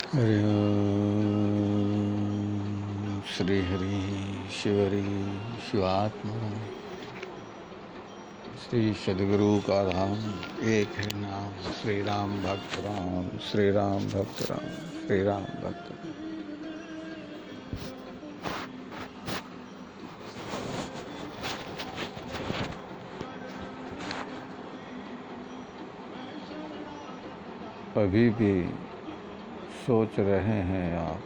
हरि श्री हरि शिवरी शिवात्मा श्री सदगुरु का धाम एक है नाम। श्री राम भक्त राम, श्री राम भक्त राम, श्री राम भक्त राम। अभी भी सोच रहे हैं आप,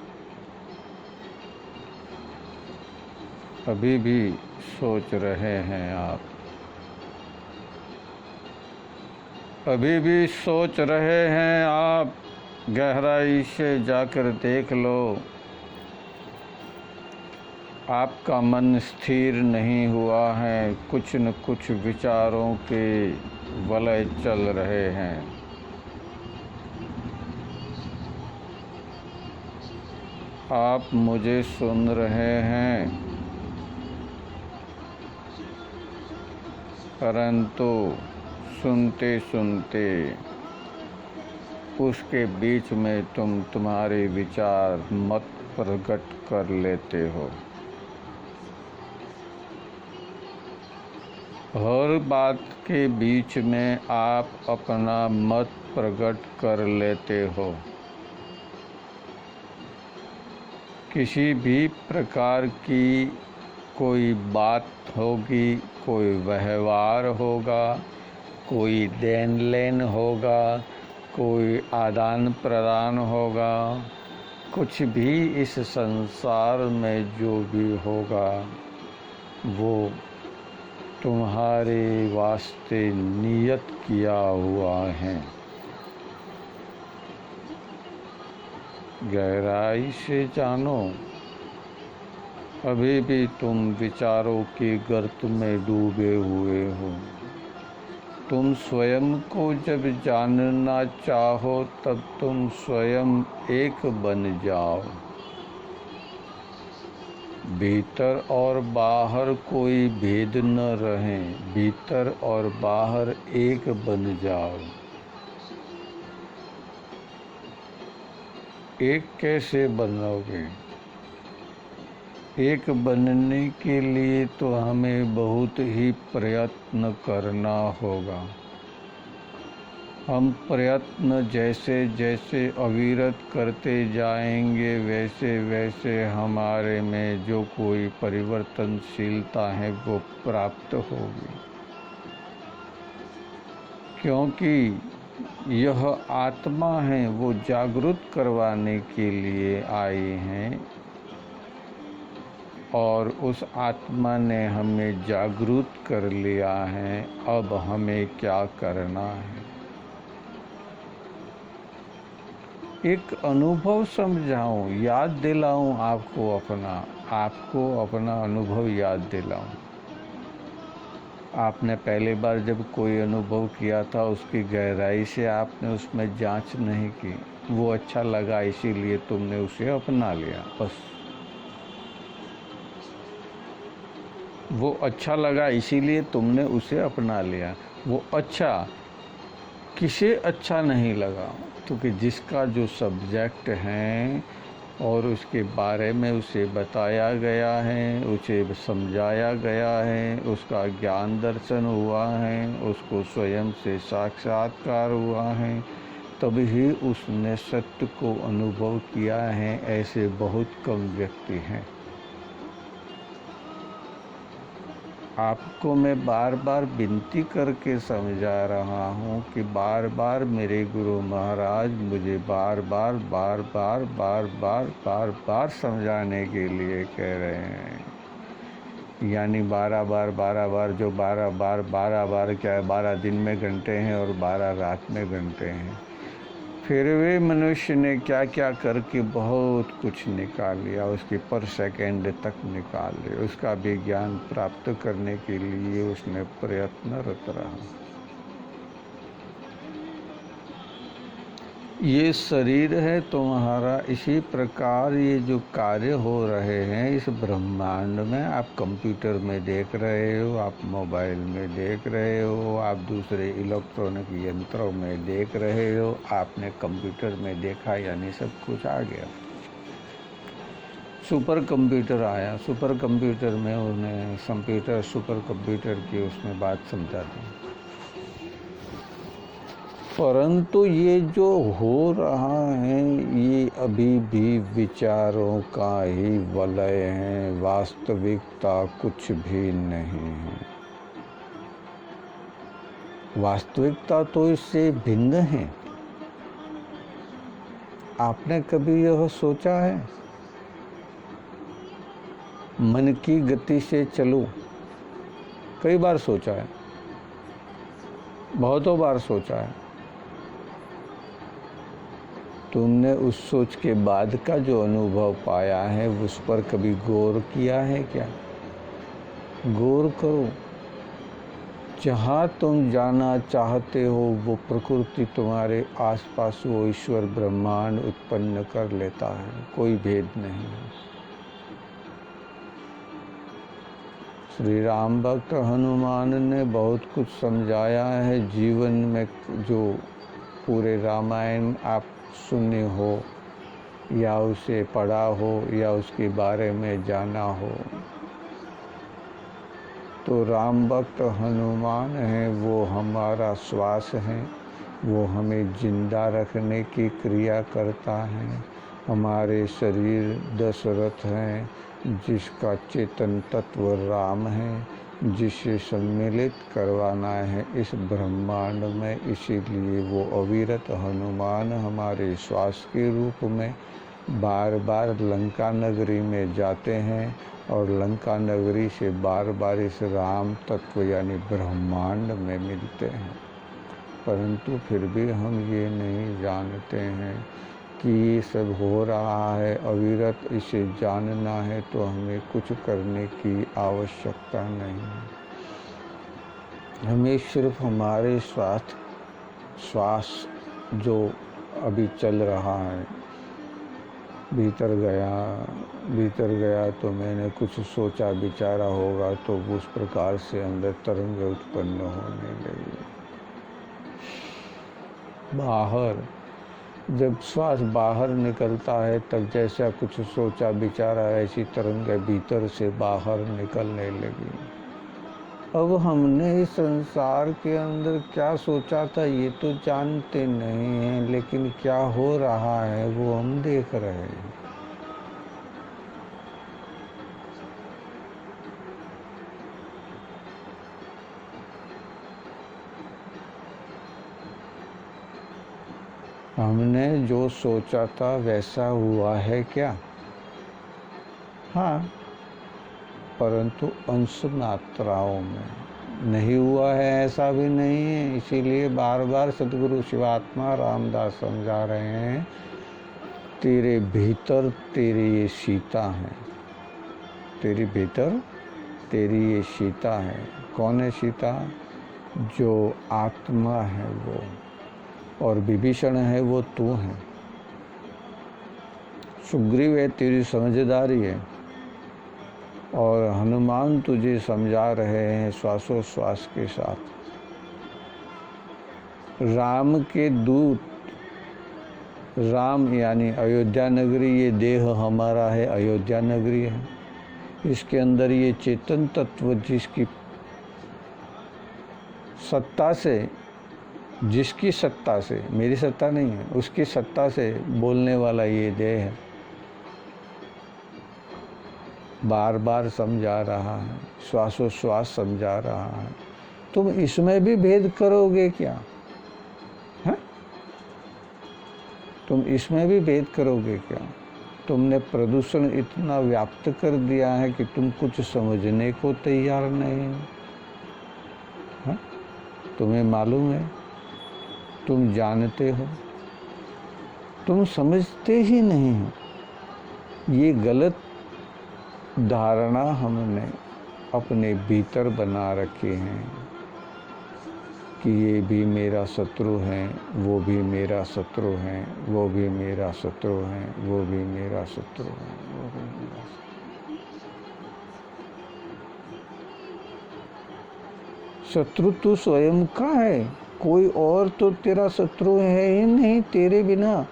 अभी भी सोच रहे हैं आप, अभी भी सोच रहे हैं आप। गहराई से जाकर देख लो, आपका मन स्थिर नहीं हुआ है। कुछ न कुछ विचारों के वलय चल रहे हैं। आप मुझे सुन रहे हैं, परंतु सुनते सुनते उसके बीच में तुम्हारे विचार मत प्रकट कर लेते हो। हर बात के बीच में आप अपना मत प्रकट कर लेते हो। किसी भी प्रकार की कोई बात होगी, कोई व्यवहार होगा, कोई देन लेन होगा, कोई आदान प्रदान होगा, कुछ भी इस संसार में जो भी होगा वो तुम्हारे वास्ते नियत किया हुआ है। गहराई से जानो, अभी भी तुम विचारों के गर्त में डूबे हुए हो। तुम स्वयं को जब जानना चाहो तब तुम स्वयं एक बन जाओ। भीतर और बाहर कोई भेद न रहे, भीतर और बाहर एक बन जाओ। एक कैसे बनोगे? एक बनने के लिए तो हमें बहुत ही प्रयत्न करना होगा। हम प्रयत्न जैसे जैसे अविरत करते जाएंगे वैसे वैसे हमारे में जो कोई परिवर्तनशीलता है वो प्राप्त होगी। क्योंकि यह आत्मा है, वो जागृत करवाने के लिए आई हैं और उस आत्मा ने हमें जागृत कर लिया है। अब हमें क्या करना है? एक अनुभव समझाऊं, याद दिलाऊं आपको अपना अनुभव याद दिलाऊं। आपने पहली बार जब कोई अनुभव किया था उसकी गहराई से आपने उसमें जांच नहीं की। वो अच्छा लगा इसीलिए तुमने उसे अपना लिया, बस। वो अच्छा लगा इसीलिए तुमने उसे अपना लिया। वो अच्छा किसे अच्छा नहीं लगा? क्योंकि जिसका जो सब्जेक्ट है और उसके बारे में उसे बताया गया है, उसे समझाया गया है, उसका ज्ञान दर्शन हुआ है, उसको स्वयं से साक्षात्कार हुआ है, तभी उसने सत्य को अनुभव किया है। ऐसे बहुत कम व्यक्ति हैं। आपको मैं बार बार विनती करके समझा रहा हूँ कि बार बार मेरे गुरु महाराज मुझे बार बार समझाने के लिए कह रहे हैं। यानी 12 बार जो 12 बार क्या है, 12 दिन में घंटे हैं और 12 रात में घंटे हैं। फिर वे मनुष्य ने क्या क्या करके बहुत कुछ निकाल लिया, उसके पर सेकंड तक निकाल लिया। उसका भी ज्ञान प्राप्त करने के लिए उसने प्रयत्नरत रहा। ये शरीर है तुम्हारा, इसी प्रकार ये जो कार्य हो रहे हैं इस ब्रह्मांड में, आप कंप्यूटर में देख रहे हो, आप मोबाइल में देख रहे हो, आप दूसरे इलेक्ट्रॉनिक यंत्रों में देख रहे हो, आपने कंप्यूटर में देखा यानी सब कुछ आ गया। सुपर कंप्यूटर आया, सुपर कंप्यूटर में उन्हें कंप्यूटर सुपर कंप्यूटर की उसमें बात समझा दी। परंतु ये जो हो रहा है ये अभी भी विचारों का ही वलय है, वास्तविकता कुछ भी नहीं है। वास्तविकता तो इससे भिन्न है। आपने कभी यह सोचा है मन की गति से चलो? कई बार सोचा है, बहुतों बार सोचा है। तुमने उस सोच के बाद का जो अनुभव पाया है उस पर कभी गौर किया है क्या? गौर करो। जहाँ तुम जाना चाहते हो वो प्रकृति तुम्हारे आसपास वो ईश्वर ब्रह्मांड उत्पन्न कर लेता है, कोई भेद नहीं है। श्री राम भक्त हनुमान ने बहुत कुछ समझाया है जीवन में। जो पूरे रामायण आप सुने हो या उसे पढ़ा हो या उसके बारे में जाना हो, तो राम भक्त हनुमान है वो हमारा श्वास है, वो हमें जिंदा रखने की क्रिया करता है। हमारे शरीर दशरथ हैं जिसका चेतन तत्व राम है, जिसे सम्मिलित करवाना है इस ब्रह्मांड में। इसीलिए वो अविरत हनुमान हमारे श्वास के रूप में बार बार लंका नगरी में जाते हैं और लंका नगरी से बार बार इस राम तत्व यानी ब्रह्मांड में मिलते हैं। परंतु फिर भी हम ये नहीं जानते हैं कि ये सब हो रहा है अविरत। इसे जानना है तो हमें कुछ करने की आवश्यकता नहीं है। हमें सिर्फ हमारे श्वास जो अभी चल रहा है, भीतर गया तो मैंने कुछ सोचा विचारा होगा तो उस प्रकार से अंदर तरंग उत्पन्न होने लगी। बाहर जब श्वास बाहर निकलता है तब जैसा कुछ सोचा विचारा ऐसी तरंगें भीतर से बाहर निकलने लगी। अब हमने इस संसार के अंदर क्या सोचा था ये तो जानते नहीं हैं, लेकिन क्या हो रहा है वो हम देख रहे हैं। हमने जो सोचा था वैसा हुआ है क्या? हाँ, परंतु अंश मात्राओं में नहीं हुआ है ऐसा भी नहीं है। इसीलिए बार बार सद्गुरु शिवात्मा रामदास समझा रहे हैं, तेरे भीतर तेरी ये सीता है, तेरे भीतर तेरी ये सीता है। कौन है सीता? जो आत्मा है वो, और विभीषण है वो तू है। सुग्रीव है तेरी समझदारी है, और हनुमान तुझे समझा रहे हैं श्वासोश्वास के साथ। राम के दूत, राम यानी अयोध्या नगरी, ये देह हमारा है, अयोध्या नगरी है। इसके अंदर ये चेतन तत्व जिसकी सत्ता से, मेरी सत्ता नहीं है, उसकी सत्ता से बोलने वाला ये देह है। बार बार समझा रहा है, श्वासोश्वास समझा रहा है। तुम इसमें भी भेद करोगे क्या? है? तुम इसमें भी भेद करोगे क्या? तुमने प्रदूषण इतना व्याप्त कर दिया है कि तुम कुछ समझने को तैयार नहीं हो। है? तुम्हें मालूम है, तुम जानते हो, तुम समझते ही नहीं हो। ये गलत धारणा हमने अपने भीतर बना रखी है कि ये भी मेरा शत्रु है, वो भी मेरा शत्रु है, वो भी मेरा शत्रु है, वो भी मेरा शत्रु है, वो भी मेरा शत्रु तू स्वयं का है, कोई और तो तेरा शत्रु है ही नहीं तेरे बिना।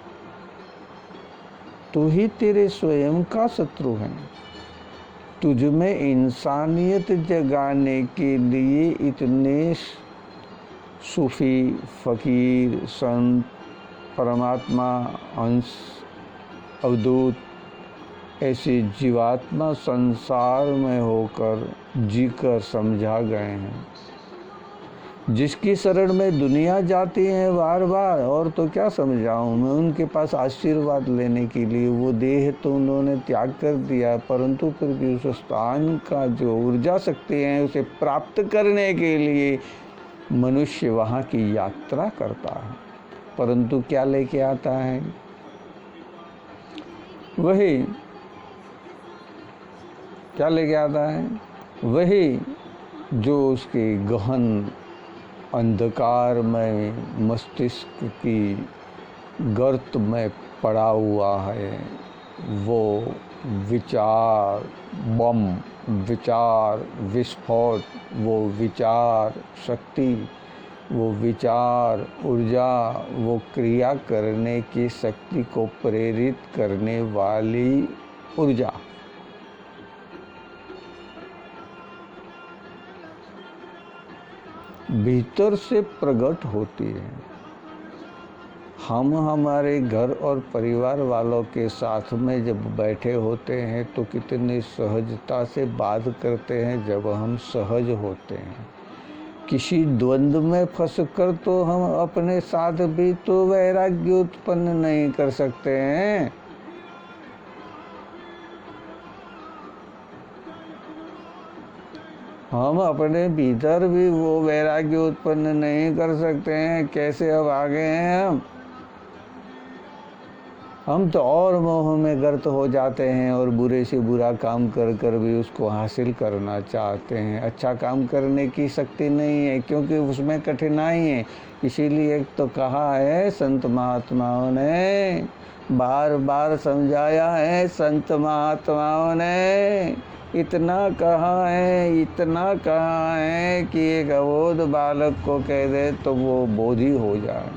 तू ही तेरे स्वयं का शत्रु है। तुझ में इंसानियत जगाने के लिए इतने सूफी, फकीर, संत, परमात्मा, अंश, अवधूत ऐसे जीवात्मा संसार में होकर जीकर समझा गए हैं। जिसकी शरण में दुनिया जाती है बार बार, और तो क्या समझाऊं मैं उनके पास आशीर्वाद लेने के लिए। वो देह तो उन्होंने त्याग कर दिया, परंतु फिर भी उस स्थान का जो ऊर्जा शक्ति है उसे प्राप्त करने के लिए मनुष्य वहाँ की यात्रा करता है। परंतु क्या लेके आता है? वही क्या लेके आता है? वही जो उसके गहन अंधकार में मस्तिष्क की गर्त में पड़ा हुआ है। वो विचार बम, विचार विस्फोट, वो विचार शक्ति, वो विचार ऊर्जा, वो क्रिया करने की शक्ति को प्रेरित करने वाली ऊर्जा भीतर से प्रकट होती है। हम हमारे घर और परिवार वालों के साथ में जब बैठे होते हैं तो कितनी सहजता से बात करते हैं जब हम सहज होते हैं। किसी द्वंद्व में फंसकर तो हम अपने साथ भी तो वैराग्य उत्पन्न नहीं कर सकते हैं। हम अपने भीतर भी वो वैराग्य उत्पन्न नहीं कर सकते हैं। कैसे अब आ गए हैं हम तो और मोह में गर्त हो जाते हैं और बुरे से बुरा काम कर कर भी उसको हासिल करना चाहते हैं। अच्छा काम करने की शक्ति नहीं है क्योंकि उसमें कठिनाई है। इसीलिए एक तो कहा है संत महात्माओं ने, बार बार समझाया है संत महात्माओं ने, इतना कहा है कि एक अबोध बालक को कह दे तो वो बोधी हो जाए,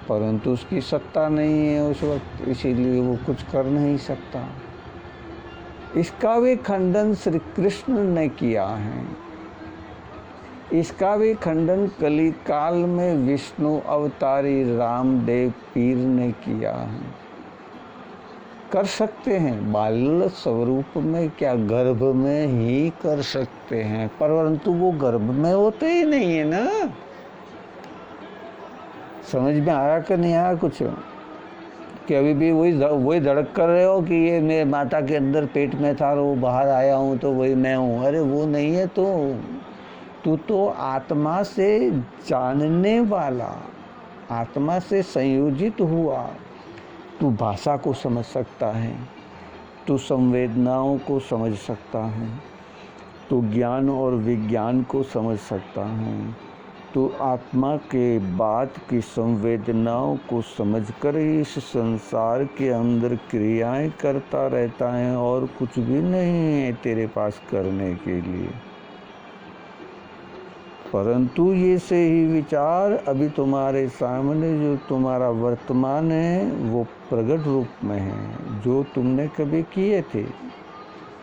परंतु उसकी सत्ता नहीं है उस वक्त, इसीलिए वो कुछ कर नहीं सकता। इसका भी खंडन श्री कृष्ण ने किया है। इसका भी खंडन कली काल में विष्णु अवतारी रामदेव पीर ने किया है। कर सकते हैं बाल स्वरूप में, क्या गर्भ में ही कर सकते हैं, परंतु वो गर्भ में होते ही नहीं है ना। समझ में आया कि नहीं आया कुछ? कि अभी भी वही धड़क कर रहे हो कि ये मेरे माता के अंदर पेट में था और वो बाहर आया हूँ तो वही मैं हूँ। अरे वो नहीं है, तू तो आत्मा से जानने वाला, आत्मा से संयोजित हुआ। तू भाषा को समझ सकता है, तू संवेदनाओं को समझ सकता है, तू ज्ञान और विज्ञान को समझ सकता है। तू आत्मा के बात की संवेदनाओं को समझकर ही इस संसार के अंदर क्रियाएं करता रहता है और कुछ भी नहीं है तेरे पास करने के लिए। परंतु ये से ही विचार अभी तुम्हारे सामने जो तुम्हारा वर्तमान है वो प्रकट रूप में है, जो तुमने कभी किए थे।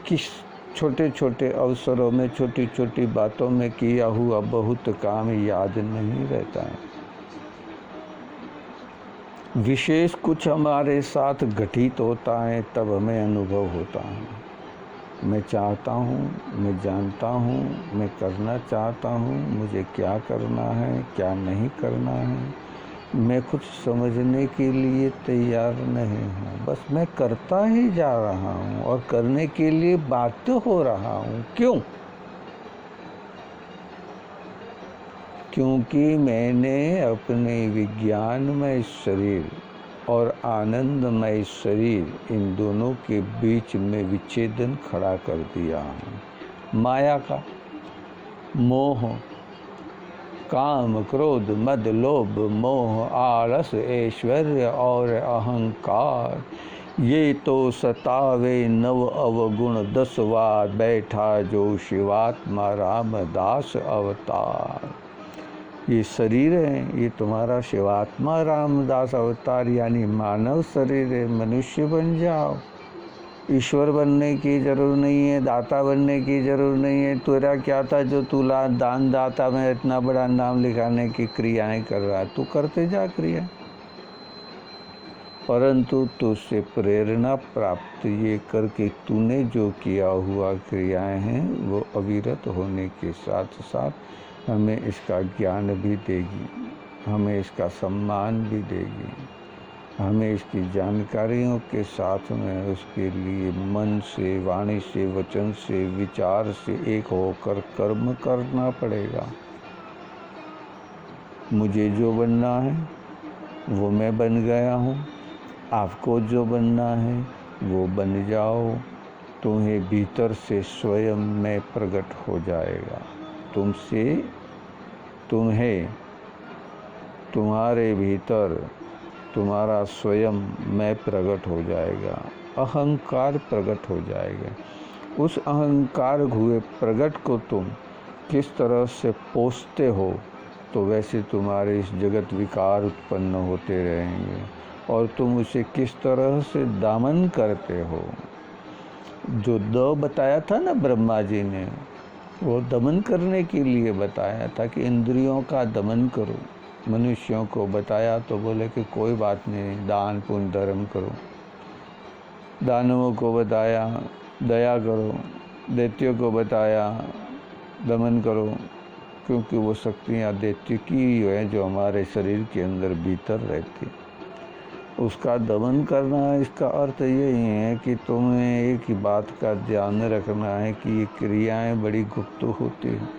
किस छोटे छोटे अवसरों में, छोटी छोटी बातों में किया हुआ बहुत काम याद नहीं रहता है। विशेष कुछ हमारे साथ घटित होता है तब हमें अनुभव होता है। मैं चाहता हूँ, मैं जानता हूँ, मैं करना चाहता हूँ, मुझे क्या करना है, क्या नहीं करना है, मैं कुछ समझने के लिए तैयार नहीं हूँ। बस मैं करता ही जा रहा हूँ और करने के लिए बाध्य हो रहा हूँ। क्यों? क्योंकि मैंने अपने विज्ञानमय शरीर और आनंदमय शरीर इन दोनों के बीच में विच्छेदन खड़ा कर दिया है। माया का, मोह काम, क्रोध, मद, लोभ, मोह, आलस, ऐश्वर्य और अहंकार, ये तो सतावे नव अवगुण 10 बार, बैठा जो शिवात्मा रामदास अवतार। ये शरीर है, ये तुम्हारा शिवात्मा रामदास अवतार यानी मानव शरीर है। मनुष्य बन जाओ, ईश्वर बनने की जरूर नहीं है, दाता बनने की जरूर नहीं है। तेरा क्या था जो तू दान दाता में इतना बड़ा नाम लिखाने की क्रियाएं कर रहा है? तू करते जा क्रिया, परंतु तुझसे प्रेरणा प्राप्त ये करके तूने जो किया हुआ क्रियाएं हैं वो अविरत होने के साथ साथ हमें इसका ज्ञान भी देगी, हमें इसका सम्मान भी देगी, हमें इसकी जानकारियों के साथ में उसके लिए मन से, वाणी से, वचन से, विचार से एक होकर कर्म करना पड़ेगा। मुझे जो बनना है वो मैं बन गया हूँ, आपको जो बनना है वो बन जाओ। तुम्हें भीतर से स्वयं में प्रकट हो जाएगा, तुम्हें तुम्हारे भीतर तुम्हारा स्वयं मैं प्रकट हो जाएगा, अहंकार प्रकट हो जाएगा। उस अहंकार हुए प्रकट को तुम किस तरह से पोषते हो तो वैसे तुम्हारे इस जगत विकार उत्पन्न होते रहेंगे, और तुम उसे किस तरह से दमन करते हो। जो बताया था ना ब्रह्मा जी ने, वो दमन करने के लिए बताया था कि इंद्रियों का दमन करो। मनुष्यों को बताया तो बोले कि कोई बात नहीं, दान पुण्य धर्म करो। दानवों को बताया दया करो, दैत्यों को बताया दमन करो, क्योंकि वो शक्तियाँ दैत्य की है जो हमारे शरीर के अंदर भीतर रहती। उसका दमन करना, इसका अर्थ यही है कि तुम्हें एक ही बात का ध्यान रखना है कि ये क्रियाएं बड़ी गुप्त होती हैं।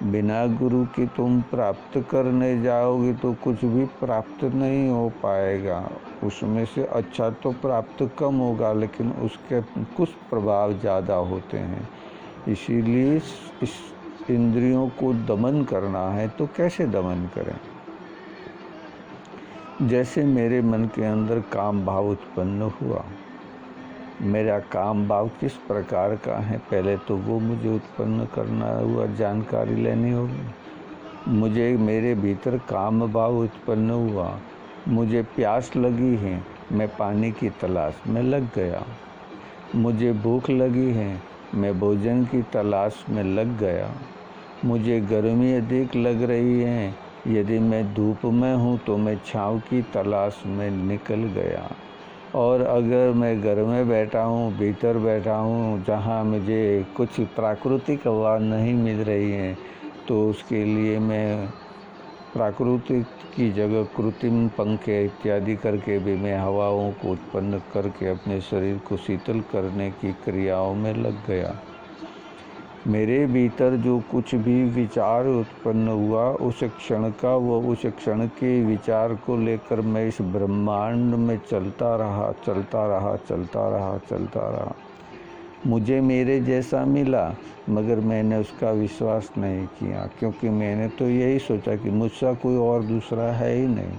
बिना गुरु के तुम प्राप्त करने जाओगे तो कुछ भी प्राप्त नहीं हो पाएगा। उसमें से अच्छा तो प्राप्त कम होगा, लेकिन उसके कुछ प्रभाव ज़्यादा होते हैं। इसीलिए इस इंद्रियों को दमन करना है तो कैसे दमन करें? जैसे मेरे मन के अंदर काम भाव उत्पन्न हुआ, मेरा काम भाव किस प्रकार का है पहले तो वो मुझे उत्पन्न करना हुआ, जानकारी लेनी होगी। मुझे मेरे भीतर काम भाव उत्पन्न हुआ, मुझे प्यास लगी है, मैं पानी की तलाश में लग गया। मुझे भूख लगी है, मैं भोजन की तलाश में लग गया। मुझे गर्मी अधिक लग रही है, यदि मैं धूप में हूँ तो मैं छाँव की तलाश में निकल गया। और अगर मैं घर में बैठा हूँ, भीतर बैठा हूँ, जहाँ मुझे कुछ प्राकृतिक हवा नहीं मिल रही है, तो उसके लिए मैं प्राकृतिक की जगह कृत्रिम पंखे इत्यादि करके भी मैं हवाओं को उत्पन्न करके अपने शरीर को शीतल करने की क्रियाओं में लग गया। मेरे भीतर जो कुछ भी विचार उत्पन्न हुआ, उस क्षण का वो उस क्षण के विचार को लेकर मैं इस ब्रह्मांड में चलता रहा। मुझे मेरे जैसा मिला, मगर मैंने उसका विश्वास नहीं किया, क्योंकि मैंने तो यही सोचा कि मुझसा कोई और दूसरा है ही नहीं।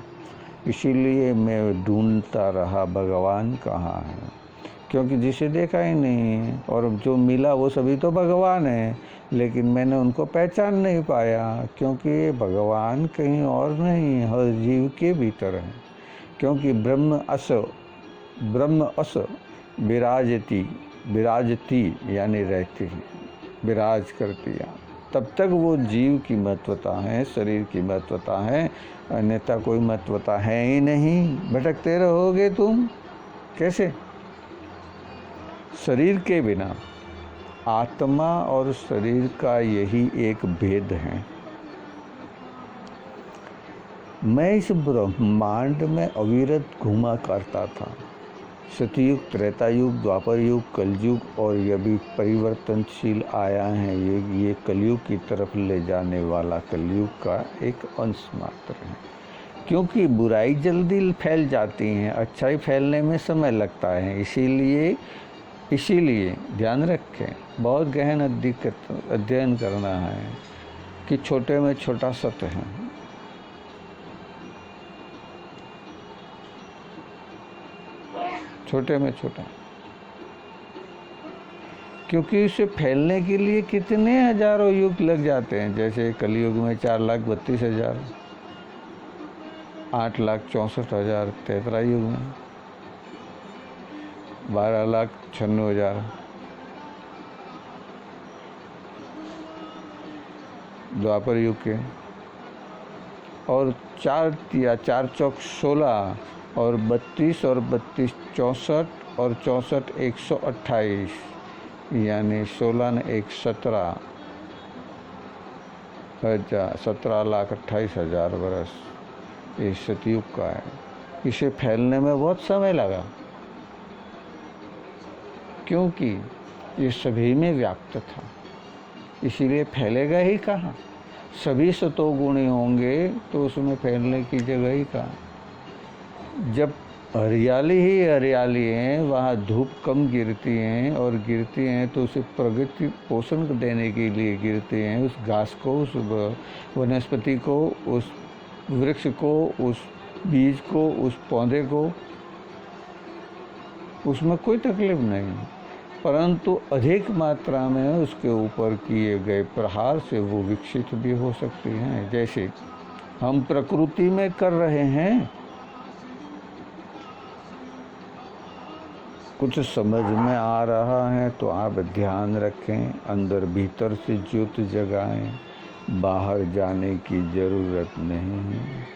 इसीलिए मैं ढूंढता रहा भगवान कहाँ है, क्योंकि जिसे देखा ही नहीं है, और जो मिला वो सभी तो भगवान है, लेकिन मैंने उनको पहचान नहीं पाया, क्योंकि भगवान कहीं और नहीं, हर जीव के भीतर है। क्योंकि ब्रह्म अस विराजती यानी रहती है, विराज करती है, तब तक वो जीव की महत्वता है, शरीर की महत्वता है, अन्यथा कोई महत्वता है ही नहीं। भटकते रहोगे तुम कैसे? शरीर के बिना आत्मा और शरीर का यही एक भेद है। मैं इस ब्रह्मांड में अविरत घूमा करता था। सतयुग, त्रेता युग, द्वापर युग, कलयुग, और ये भी परिवर्तनशील आया है। ये कलयुग की तरफ ले जाने वाला कलयुग का एक अंश मात्र है, क्योंकि बुराई जल्दी फैल जाती है, अच्छाई फैलने में समय लगता है। इसीलिए ध्यान रखें, बहुत गहन अध्ययन करना है कि छोटे में छोटा सत्य है। छोटे में छोटा, क्योंकि इसे फैलने के लिए कितने हजारों युग लग जाते हैं। जैसे कलयुग में 4,32,000, 8,64,000 तेतरा युग में, 12,96,000, द्वापर युग के, और 4 चौक 16, और 32 और 32 64, और 64 128, यानी 16 ने 1 17, 17,28,000 वर्ष ये सतयुग का है। इसे फैलने में बहुत समय लगा, क्योंकि ये सभी में व्याप्त था, इसीलिए फैलेगा ही कहाँ। सभी सतोगुणी होंगे तो उसमें फैलने की जगह ही कहाँ। जब हरियाली ही हरियाली है, वहाँ धूप कम गिरती हैं, और गिरती हैं तो उसे प्रगति पोषण देने के लिए गिरती हैं। उस घास को, उस वनस्पति को, उस वृक्ष को, उस बीज को, उस पौधे को, उसमें कोई तकलीफ नहीं, परंतु अधिक मात्रा में उसके ऊपर किए गए प्रहार से वो विकसित भी हो सकती हैं। जैसे हम प्रकृति में कर रहे हैं, कुछ समझ में आ रहा है तो आप ध्यान रखें, अंदर भीतर से ज्योत जगाएं, बाहर जाने की ज़रूरत नहीं है।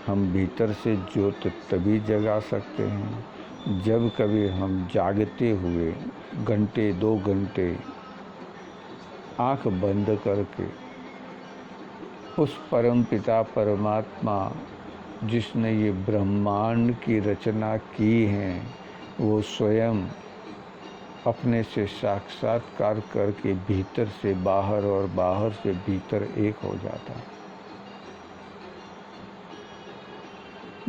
हम भीतर से ज्योत तभी जगा सकते हैं जब कभी हम जागते हुए घंटे 2 घंटे आँख बंद करके उस परमपिता परमात्मा जिसने ये ब्रह्मांड की रचना की है, वो स्वयं अपने से साक्षात्कार करके भीतर से बाहर और बाहर से भीतर एक हो जाता।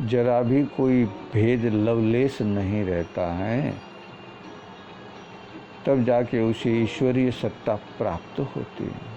जरा भी कोई भेद लवलेश नहीं रहता है, तब जाके उसे ईश्वरीय सत्ता प्राप्त होती है।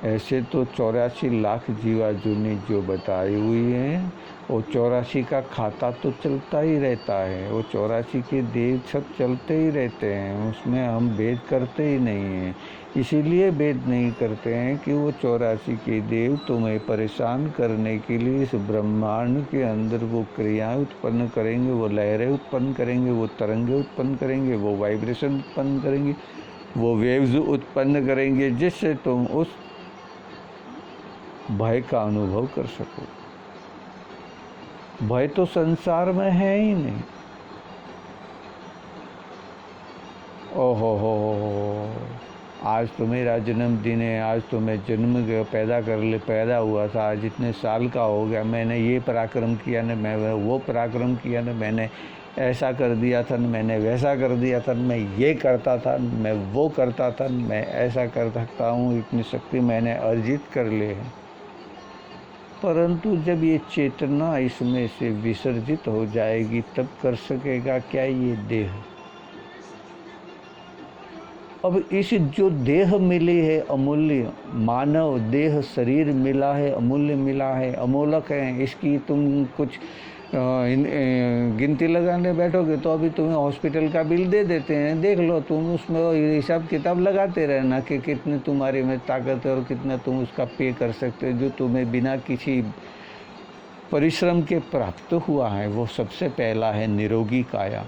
ऐसे तो 84 लाख जीवा जूनी जो बताई हुई है, वो 84 का खाता तो चलता ही रहता है, वो 84 के देव सब चलते ही रहते हैं, उसमें हम भेद करते ही नहीं हैं। इसीलिए भेद नहीं करते हैं कि वो 84 के देव तुम्हें परेशान करने के लिए इस ब्रह्मांड के अंदर वो क्रियाएं उत्पन्न करेंगे, वो लहरें उत्पन्न करेंगे, वो तरंगे उत्पन्न करेंगे, वो वाइब्रेशन उत्पन्न करेंगे, वो वेव्स उत्पन्न करेंगे, जिससे तुम उस भय का अनुभव कर सको। भय तो संसार में है ही नहीं। ओहो, आज तो मेरा जन्मदिन है, आज तो मैं पैदा हुआ था, आज इतने साल का हो गया, मैंने ये पराक्रम किया न, मैं वो पराक्रम किया न, मैंने ऐसा कर दिया था न, मैंने वैसा कर दिया था न, मैं ये करता था न, मैं वो करता था न, मैं ऐसा कर सकता हूँ, इतनी शक्ति मैंने अर्जित कर ली है। परंतु जब ये चेतना इसमें से विसर्जित हो जाएगी, तब कर सकेगा क्या ये देह। अब इस जो देह मिली है अमूल्य, मानव देह शरीर मिला है, अमूल्य मिला है, अमोलक है, इसकी तुम कुछ गिनती लगाने बैठोगे तो अभी तुम्हें हॉस्पिटल का बिल दे देते हैं, देख लो तुम, उसमें हिसाब किताब लगाते रहना कि कितने तुम्हारे में ताकत है और कितना तुम उसका पे कर सकते हो, जो तुम्हें बिना किसी परिश्रम के प्राप्त हुआ है। वो सबसे पहला है निरोगी काया।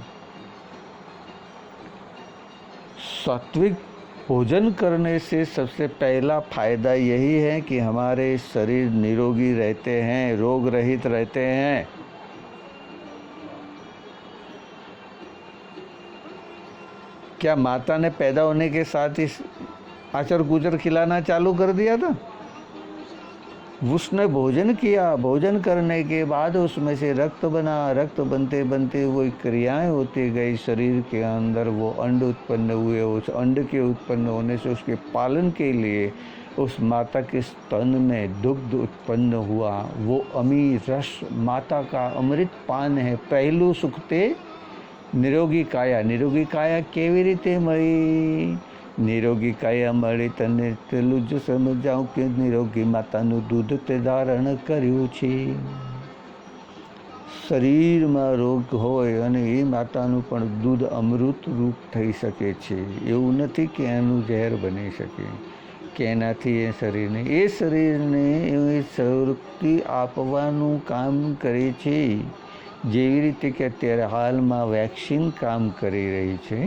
सात्विक भोजन करने से सबसे पहला फायदा यही है कि हमारे शरीर निरोगी रहते हैं, रोग रहित रहते हैं। क्या माता ने पैदा होने के साथ ही आचर गुजर खिलाना चालू कर दिया था? उसने भोजन किया, भोजन करने के बाद उसमें से रक्त बना, रक्त बनते बनते वो क्रियाएं होती गई शरीर के अंदर, वो अंड उत्पन्न हुए, उस अंड के उत्पन्न होने से उसके पालन के लिए उस माता के स्तन में दुग्ध उत्पन्न हुआ। वो अमी रस माता का अमृत पान है। पहलू सुखते निरोगी काया। निरोगी काया केवी रीते मळी? નિરોગી કાયા મળી તને તેટલું જ સમજાવું કે નિરોગી માતાનું દૂધ તે ધારણ કર્યું છે. શરીરમાં રોગ હોય અને એ માતાનું પણ દૂધ અમૃત રૂપ થઈ શકે છે. એવું નથી કે એનું ઝેર બની શકે, કે એનાથી એ શરીરને એ શક્તિ આપવાનું કામ કરે છે. જેવી રીતે કે અત્યારે હાલમાં વેક્સિન કામ કરી રહી છે.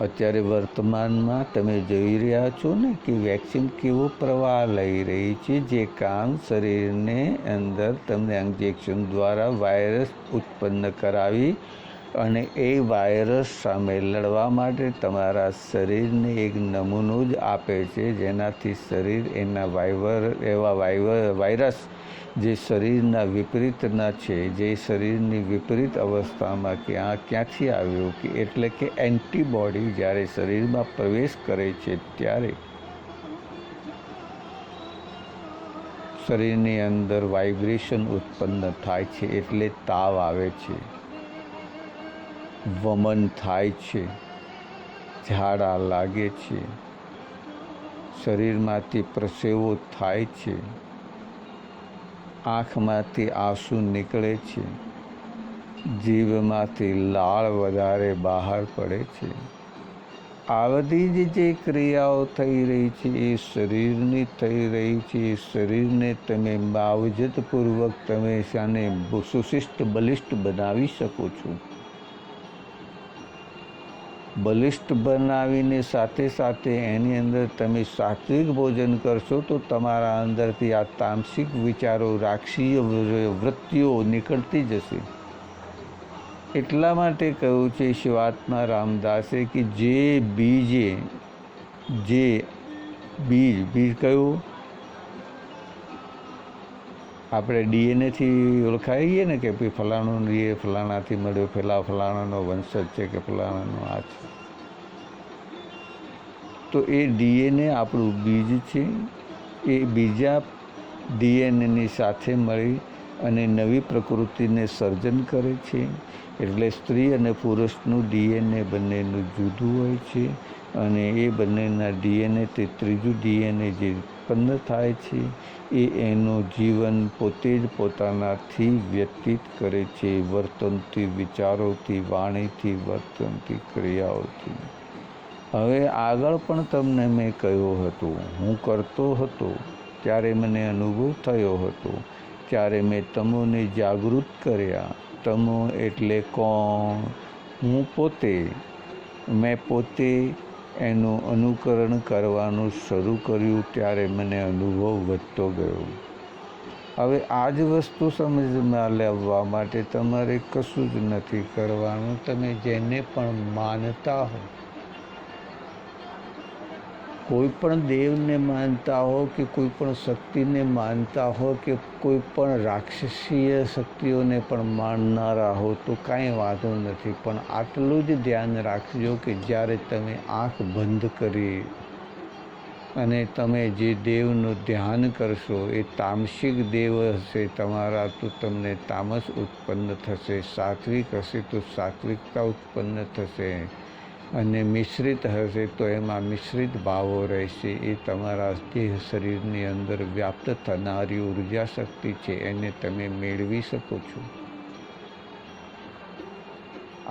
અત્યારે વર્તમાનમાં તમે જોઈ રહ્યા છો ને કે વેક્સિન કેવો પ્રવાહ લઈ રહી છે, જે કામ શરીરને અંદર તમને ઇન્જેક્શન દ્વારા વાયરસ ઉત્પન્ન કરાવી અને એ વાયરસ સામે લડવા માટે તમારા શરીરને એક નમૂનો જ આપે છે, જેનાથી શરીર એવા વાયરસ જે શરીરના વિપરીતના છે, જે શરીરની વિપરીત અવસ્થામાં ક્યાંથી આવ્યો કે એટલે કે એન્ટીબોડી જ્યારે શરીરમાં પ્રવેશ કરે છે ત્યારે શરીરની અંદર વાઇબ્રેશન ઉત્પન્ન થાય છે, એટલે તાવ આવે છે, વમન થાય છે, ઝાડા લાગે છે, શરીરમાંથી પ્રસેવો થાય છે, આંખમાંથી આંસુ નીકળે છે, જીભમાંથી લાળ વધારે બહાર પડે છે. આ બધી જે ક્રિયાઓ થઈ રહી છે એ શરીરની થઈ રહી છે. શરીરને તમે માવજતપૂર્વક તમે શાને સુશિષ્ટ બલિષ્ઠ બનાવી શકો છો. બલિષ્ઠ બનાવીને સાથે સાથે એની અંદર તમે સાત્વિક ભોજન કરશો તો તમારા અંદરથી આ તામસિક વિચારો, રાક્ષસીય વૃત્તિઓ નીકળતી જશે. એટલા માટે કહ્યું છે શિવાત્મા રામદાસે કે જે બીજ કયું આપણે ડીએનએથી ઓળખાઈએ ને કે ભાઈ ફલાણું ફલાણાથી મળ્યો, ફલાણાનો વંશજ છે કે ફલાણાનો આ છે, તો એ ડીએનએ આપણું બીજ છે. એ બીજા ડીએનએની સાથે મળી અને નવી પ્રકૃતિને સર્જન કરે છે. એટલે સ્ત્રી અને પુરુષનું ડીએનએ બંનેનું જુદું હોય છે અને એ બંનેના ડીએનએ તે ત્રીજું ડીએનએ જે ઉત્પન્ન થાય છે એ એનું જીવન પોતે જ પોતાનાથી વ્યતીત કરે છે, વર્તનથી, વિચારોથી, વાણીથી, વર્તનથી, ક્રિયાઓથી. હવે આગળ પણ તમને મેં કહ્યું હતું, હું કરતો હતો ત્યારે મને અનુભવ થયો હતો, ત્યારે મેં તમોને જાગૃત કર્યા. તમો એટલે કોણ? હું પોતે. મેં પોતે એનું અનુકરણ કરવાનું શરૂ કર્યું ત્યારે મને અનુભવ વધતો ગયો. હવે આ જ વસ્તુ સમજમાં લાવવા માટે તમારે કશું જ નથી કરવાનું. તમે જેને પણ માનતા હો, કોઈ પણ દેવને માનતા હો કે કોઈ પણ શક્તિને માનતા હો કે કોઈ પણ રાક્ષસીય શક્તિઓને પણ માનનારા હો તો કાંઈ વાંધો નથી, પણ આટલું જ ધ્યાન રાખજો કે જ્યારે તમે આંખ બંધ કરી અને તમે જે દેવનું ધ્યાન કરશો એ તામસિક દેવ હશે તમારા તો તમને તામસ ઉત્પન્ન થશે, સાત્વિક હશે તો સાત્વિકતા ઉત્પન્ન થશે અને મિશ્રિત હશે તો એમાં મિશ્રિત ભાવો રહેશે. એ તમારા દેહ શરીરની અંદર વ્યાપ્ત થનારી ઉર્જા શક્તિ છે, એને તમે મેળવી શકો છો.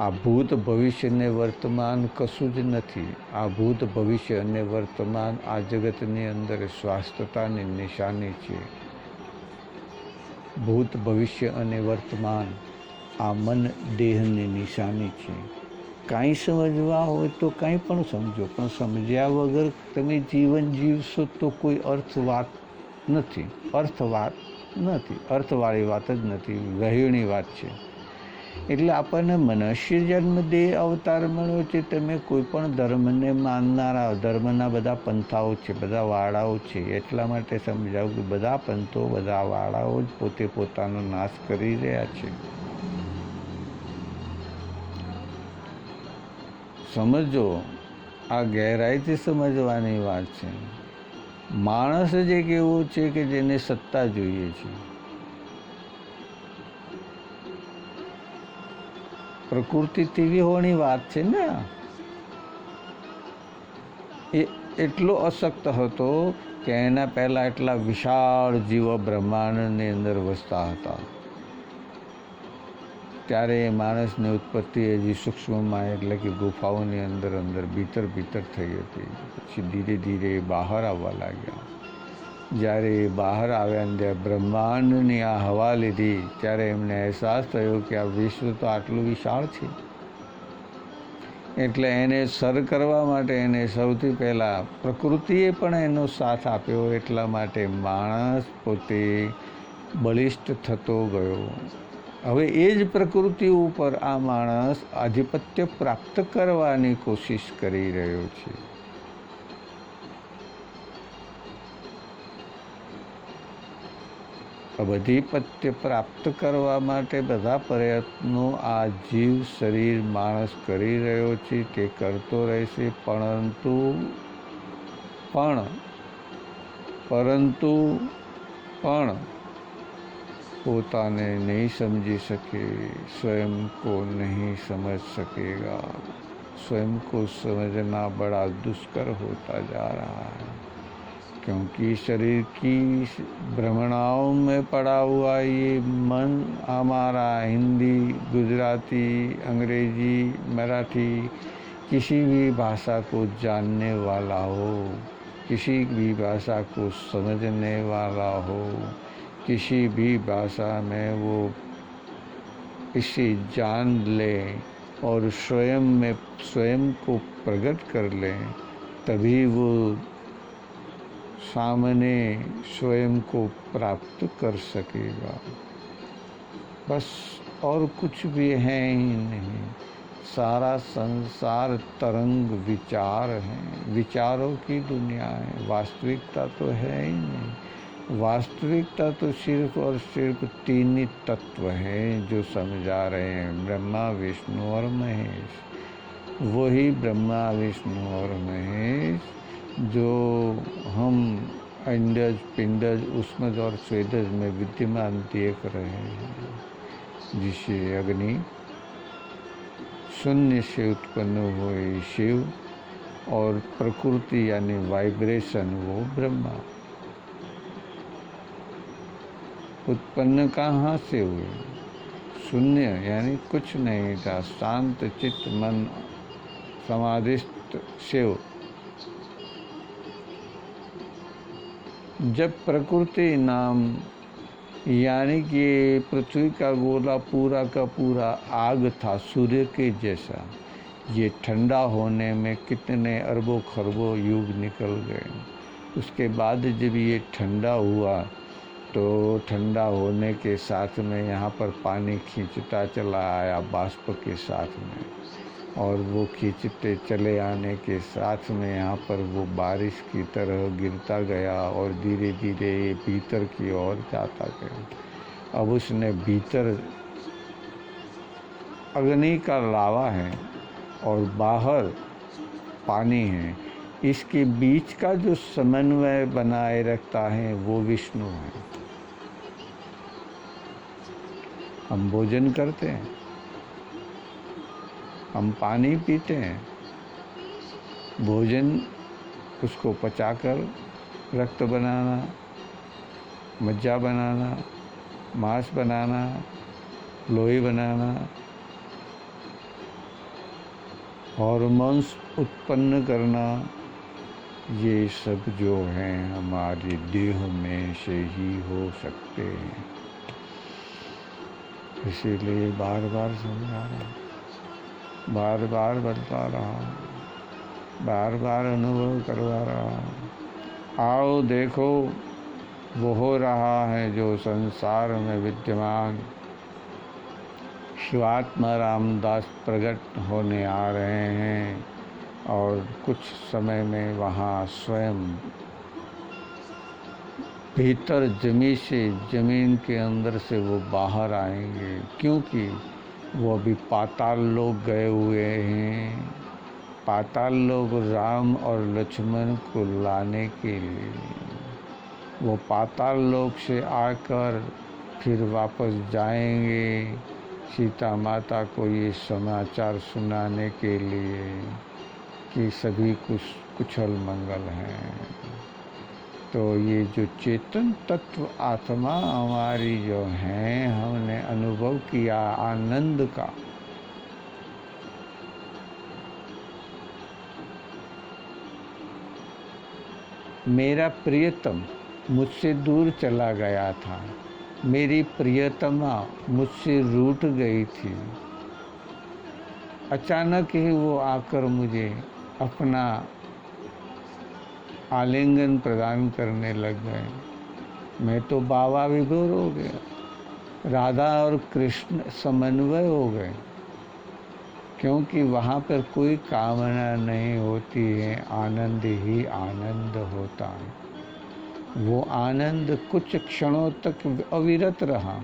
આ ભૂત ભવિષ્ય અને વર્તમાન કશું જ નથી. આ ભૂત ભવિષ્ય અને વર્તમાન આ જગતની અંદર સ્વાસ્થ્યતાની નિશાની છે. ભૂત ભવિષ્ય અને વર્તમાન આ મન દેહની નિશાની છે. કાંઈ સમજવા હોય તો કાંઈ પણ સમજો, પણ સમજ્યા વગર તમે જીવન જીવશો તો કોઈ અર્થવાળી વાત જ નથી, વહેણી વાત છે. એટલે આપણને મનુષ્ય જન્મ દેહ અવતાર મળ્યો છે. તમે કોઈ પણ ધર્મને માનનારા, ધર્મના બધા પંથાઓ છે, બધા વાળાઓ છે, એટલા માટે સમજાવું કે બધા પંથો, બધા વાળાઓ જ પોતે પોતાનો નાશ કરી રહ્યા છે. સમજો, આ ગહેરાઈથી સમજવાની વાત છે. માણસ જ એક એવો છે કે જેને સત્તા જોઈએ છે. પ્રકૃતિથી હોવાની વાત છે ને. એ એટલો અશક્ત હતો કે એના પહેલાં એટલા વિશાળ જીવો બ્રહ્માંડની અંદર વસતા હતા. ત્યારે એ માણસની ઉત્પત્તિ હજી સૂક્ષ્મમાં એટલે કે ગુફાઓની અંદર અંદર ભીતર થઈ હતી. પછી ધીરે ધીરે બહાર આવવા લાગ્યા. જ્યારે એ બહાર આવ્યા ને જ્યારે બ્રહ્માંડની આ હવા લીધી ત્યારે એમને અહેસાસ થયો કે આ વિશ્વ તો આટલું વિશાળ છે. એટલે એને સર કરવા માટે એને સૌથી પહેલાં પ્રકૃતિએ પણ એનો સાથ આપ્યો. એટલા માટે માણસ પોતે બલિષ્ઠ થતો ગયો. હવે એ જ પ્રકૃતિ ઉપર આ માણસ આધિપત્ય પ્રાપ્ત કરવાની કોશિશ કરી રહ્યો છે. અધિપત્ય પ્રાપ્ત કરવા માટે બધા પ્રયત્નો આ જીવ શરીર માણસ કરી રહ્યો છે, તે કરતો રહેશે. પરંતુ પોતાને नहीं समझी सके, स्वयं को नहीं समझ सकेगा. स्वयं को समझना बड़ा दुष्कर होता जा रहा है, क्योंकि शरीर की भ्रमणाओं में पड़ा हुआ ये मन हमारा हिंदी, गुजराती, अंग्रेजी, मराठी किसी भी भाषा को जानने वाला हो, किसी भी भाषा को समझने वाला हो, किसी भी भाषा में वो इसे जान ले और स्वयं को प्रकट कर ले, तभी वो सामने स्वयं को प्राप्त कर सकेगा. बस और कुछ भी है ही नहीं. सारा संसार तरंग विचार है, विचारों की दुनिया है. वास्तविकता तो है ही नहीं. वास्तविकता तो सिर्फ और सिर्फ तीन ही तत्व हैं जो समझा रहे हैं, ब्रह्मा, विष्णु और महेश. वही ब्रह्मा, विष्णु और महेश जो हम अंडज, पिंडज, उष्मज और स्वेदज में विद्यमान देख रहे हैं, जिसे अग्नि, शून्य से उत्पन्न हुए शिव और प्रकृति यानी वाइब्रेशन वो ब्रह्मा. उत्पन्न कहाँ से हुए? शून्य यानी कुछ नहीं था, शांत चित्त मन समाधिस्थ शिव. जब प्रकृति नाम यानी कि पृथ्वी का गोला पूरा का पूरा आग था, सूर्य के जैसा, ये ठंडा होने में कितने अरबों खरबों युग निकल गए. उसके बाद जब ये ठंडा हुआ तो ठंडा होने के साथ में यहाँ पर पानी खींचता चला आया बाष्प के साथ में, और वो खींचते चले आने के साथ में यहाँ पर वो बारिश की तरह गिरता गया और धीरे धीरे ये भीतर की ओर जाता गया. अब उसने भीतर अग्नि का लावा है और बाहर पानी है. इसके बीच का जो समन्वय बनाए रखता है वो विष्णु है. हम भोजन करते हैं, हम पानी पीते हैं, भोजन उसको पचाकर रक्त बनाना, मज्जा बनाना, मांस बनाना, लोई बनाना, हार्मोन्स उत्पन्न करना, ये सब जो हैं हमारे देह में से ही हो सकते हैं. इसीलिए बार बार समझा रहा, बार बार बता रहा, बार बार अनुभव करवा रहा. आओ देखो वो हो रहा है जो संसार में विद्यमान. शिवात्मा रामदास प्रकट होने आ रहे हैं और कुछ समय में वहाँ स्वयं भीतर ज़मीन के अंदर से वो बाहर आएंगे, क्योंकि वो अभी पाताल लोक गए हुए हैं. पाताल लोक राम और लक्ष्मण को लाने के लिए, वो पाताल लोक से आकर फिर वापस जाएंगे सीता माता को ये समाचार सुनाने के लिए कि सभी कुछ कुशल मंगल हैं। तो ये जो चेतन तत्व आत्मा हमारी जो है, हमने अनुभव किया आनंद का, मेरा प्रियतम मुझसे दूर चला गया था, मेरी प्रियतमा मुझसे रूठ गई थी। अचानक ही वो आकर मुझे अपना आलिंगन प्रदान करने लग गए। मैं तो बाबा विभोर हो गया, राधा और कृष्ण समन्वय हो गए, क्योंकि वहाँ पर कोई कामना नहीं होती है, आनंद ही आनंद होता है। वो आनंद कुछ क्षणों तक अविरत रहा,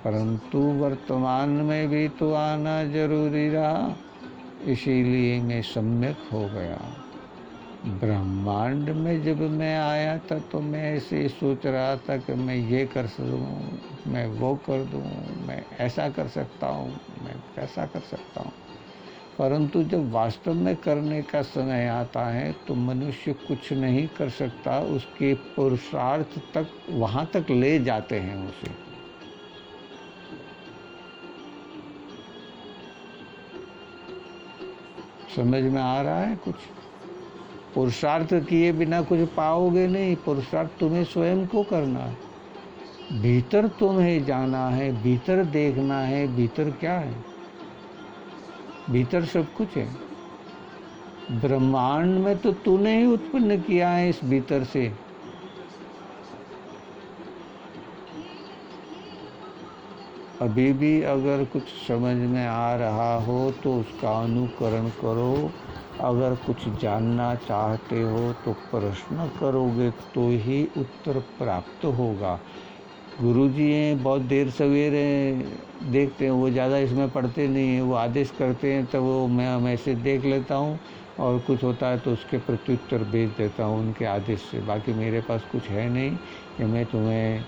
परंतु वर्तमान में भी तो आना जरूरी रहा, इसीलिए मैं सम्यक हो गया। ब्रह्मांड में जब मैं आया था तो मैं ऐसे सोच रहा था कि मैं ये कर सकूँ, मैं वो कर दूँ, मैं ऐसा कर सकता हूँ, मैं वैसा कर सकता हूँ। परंतु जब वास्तव में करने का समय आता है तो मनुष्य कुछ नहीं कर सकता, उसके पुरुषार्थ तक वहाँ तक ले जाते हैं उसे। समझ में आ रहा है कुछ? पुरुषार्थ किए बिना कुछ पाओगे नहीं, पुरुषार्थ तुम्हें स्वयं को करना है। भीतर तुम्हें जाना है, भीतर देखना है, भीतर क्या है, भीतर सब कुछ है। ब्रह्मांड में तो तूने ही उत्पन्न किया है इस भीतर से। अभी भी अगर कुछ समझ में आ रहा हो तो उसका अनुकरण करो, अगर कुछ जानना चाहते हो तो प्रश्न करोगे तो ही उत्तर प्राप्त होगा। गुरुजी हैं, बहुत देर सवेरे देखते हैं, वो ज़्यादा इसमें पढ़ते नहीं हैं, वो आदेश करते हैं तो वो मैं मैसेज देख लेता हूँ और कुछ होता है तो उसके प्रत्युत्तर भेज देता हूँ उनके आदेश से। बाकी मेरे पास कुछ है नहीं कि मैं तुम्हें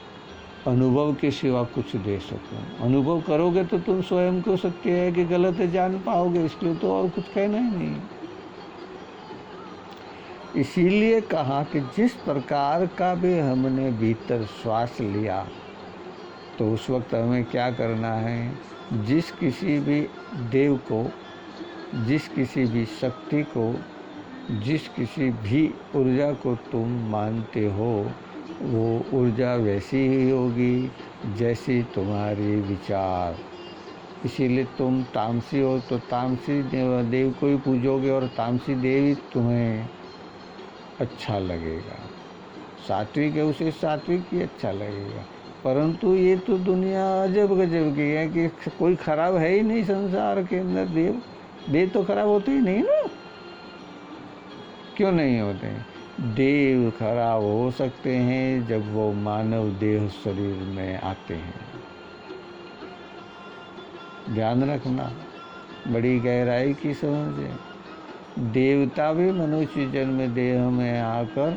अनुभव के सिवा कुछ दे सकूं। अनुभव करोगे तो तुम स्वयं को सत्य है कि गलत है जान पाओगे, इसलिए तो और कुछ कहना ही नहीं। इसीलिए कहा कि जिस प्रकार का भी हमने भीतर श्वास लिया तो उस वक्त हमें क्या करना है, जिस किसी भी देव को, जिस किसी भी शक्ति को, जिस किसी भी ऊर्जा को तुम मानते हो, वो ऊर्जा वैसी ही होगी जैसी तुम्हारी विचार। इसीलिए तुम तामसी हो तो तामसी देव को ही पूजोगे और तामसी देव ही तुम्हें अच्छा लगेगा। सात्विक है उसे सात्विक ही अच्छा लगेगा। परंतु ये तो दुनिया अजब गजब की है कि कोई खराब है ही नहीं संसार के अंदर। देव तो खराब होते ही नहीं ना। क्यों नहीं होते? देव खराब हो सकते हैं जब वो मानव देह शरीर में आते हैं। ध्यान रखना, बड़ी गहराई की समझ है। देवता भी मनुष्य जन्म देह में आकर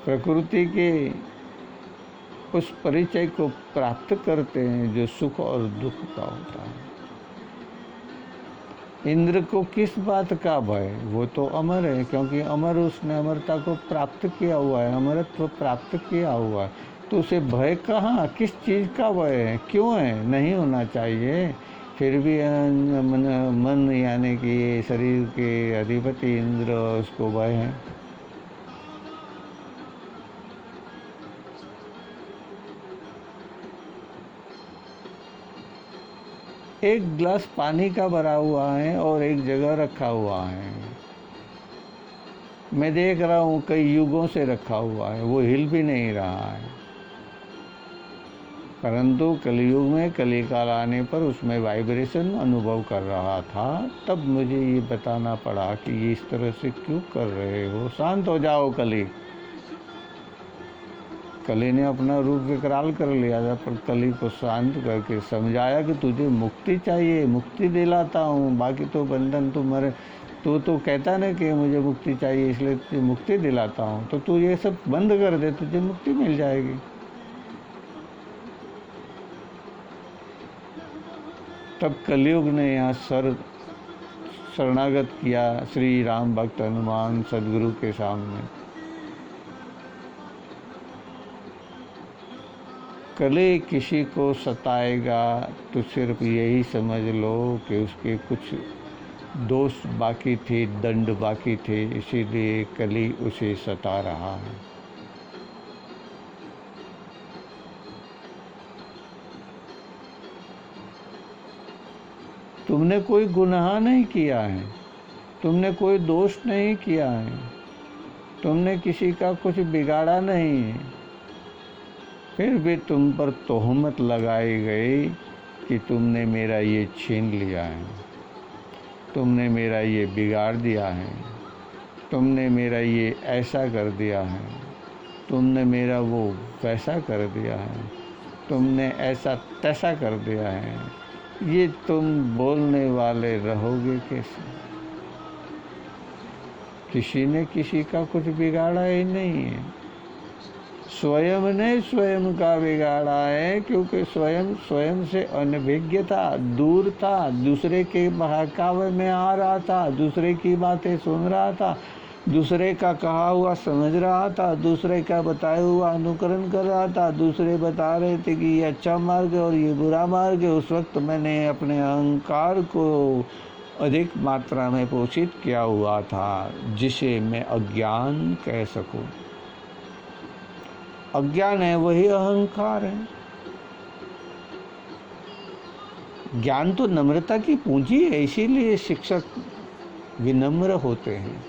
प्रकृति के उस परिचय को प्राप्त करते हैं जो सुख और दुख का होता है। इंद्र को किस बात का भय? वो तो अमर है, क्योंकि अमर उसने अमरता को प्राप्त किया हुआ है, अमरत्व प्राप्त किया हुआ है। तो उसे भय कहाँ, किस चीज़ का भय है, क्यों है? नहीं होना चाहिए। फिर भी मन यानी कि शरीर के अधिपति इंद्र, उसको भय है। एक गिलास पानी का भरा हुआ है और एक जगह रखा हुआ है। मैं देख रहा हूँ कई युगों से रखा हुआ है, वो हिल भी नहीं रहा है। परंतु कलयुग में कलिकाल आने पर उसमें वाइब्रेशन अनुभव कर रहा था। तब मुझे ये बताना पड़ा कि ये इस तरह से क्यों कर रहे हो, शांत हो जाओ। कली ने अपना रूप विकराल कर लिया था, पर कली को शांत करके समझाया कि तुझे मुक्ति चाहिए, मुक्ति दिलाता हूँ, बाकी तो बंधन तू तो कहता ना कि मुझे मुक्ति चाहिए इसलिए तुझे मुक्ति दिलाता हूँ, तो तू ये सब बंद कर दे, तुझे मुक्ति मिल जाएगी। तब कलयुग ने यहाँ शरणागत किया श्री राम भक्त हनुमान सदगुरु के सामने। कले किसी को सताएगा तो सिर्फ यही समझ लो कि उसके कुछ दोष बाकी थे, दंड बाकी थे, इसीलिए कली उसे सता रहा है। तुमने कोई गुनाह नहीं किया है, तुमने कोई दोष नहीं किया है, तुमने किसी का कुछ बिगाड़ा नहीं है, फिर भी तुम पर तोहमत लगाई गई कि तुमने मेरा ये छीन लिया है, तुमने मेरा ये बिगाड़ दिया है, तुमने मेरा ये ऐसा कर दिया है, तुमने मेरा वो वैसा कर दिया है, तुमने ऐसा तैसा कर दिया है। ये तुम बोलने वाले रहोगे कैसे? किसी ने किसी का कुछ बिगाड़ा ही नहीं है, स्वयं ने स्वयं का बिगाड़ा है, क्योंकि स्वयं से अनभिज्ञ था, दूर था, दूसरे के बहकावे में आ रहा था, दूसरे की बातें सुन रहा था, दूसरे का कहा हुआ समझ रहा था, दूसरे का बताया हुआ अनुकरण कर रहा था, दूसरे बता रहे थे कि ये अच्छा मार्ग है और ये बुरा मार्ग है। उस वक्त मैंने अपने अहंकार को अधिक मात्रा में पोषित किया हुआ था, जिसे मैं अज्ञान कह सकूं। अज्ञान है वही अहंकार है। ज्ञान तो नम्रता की पूंजी है, इसीलिए शिक्षक विनम्र होते हैं,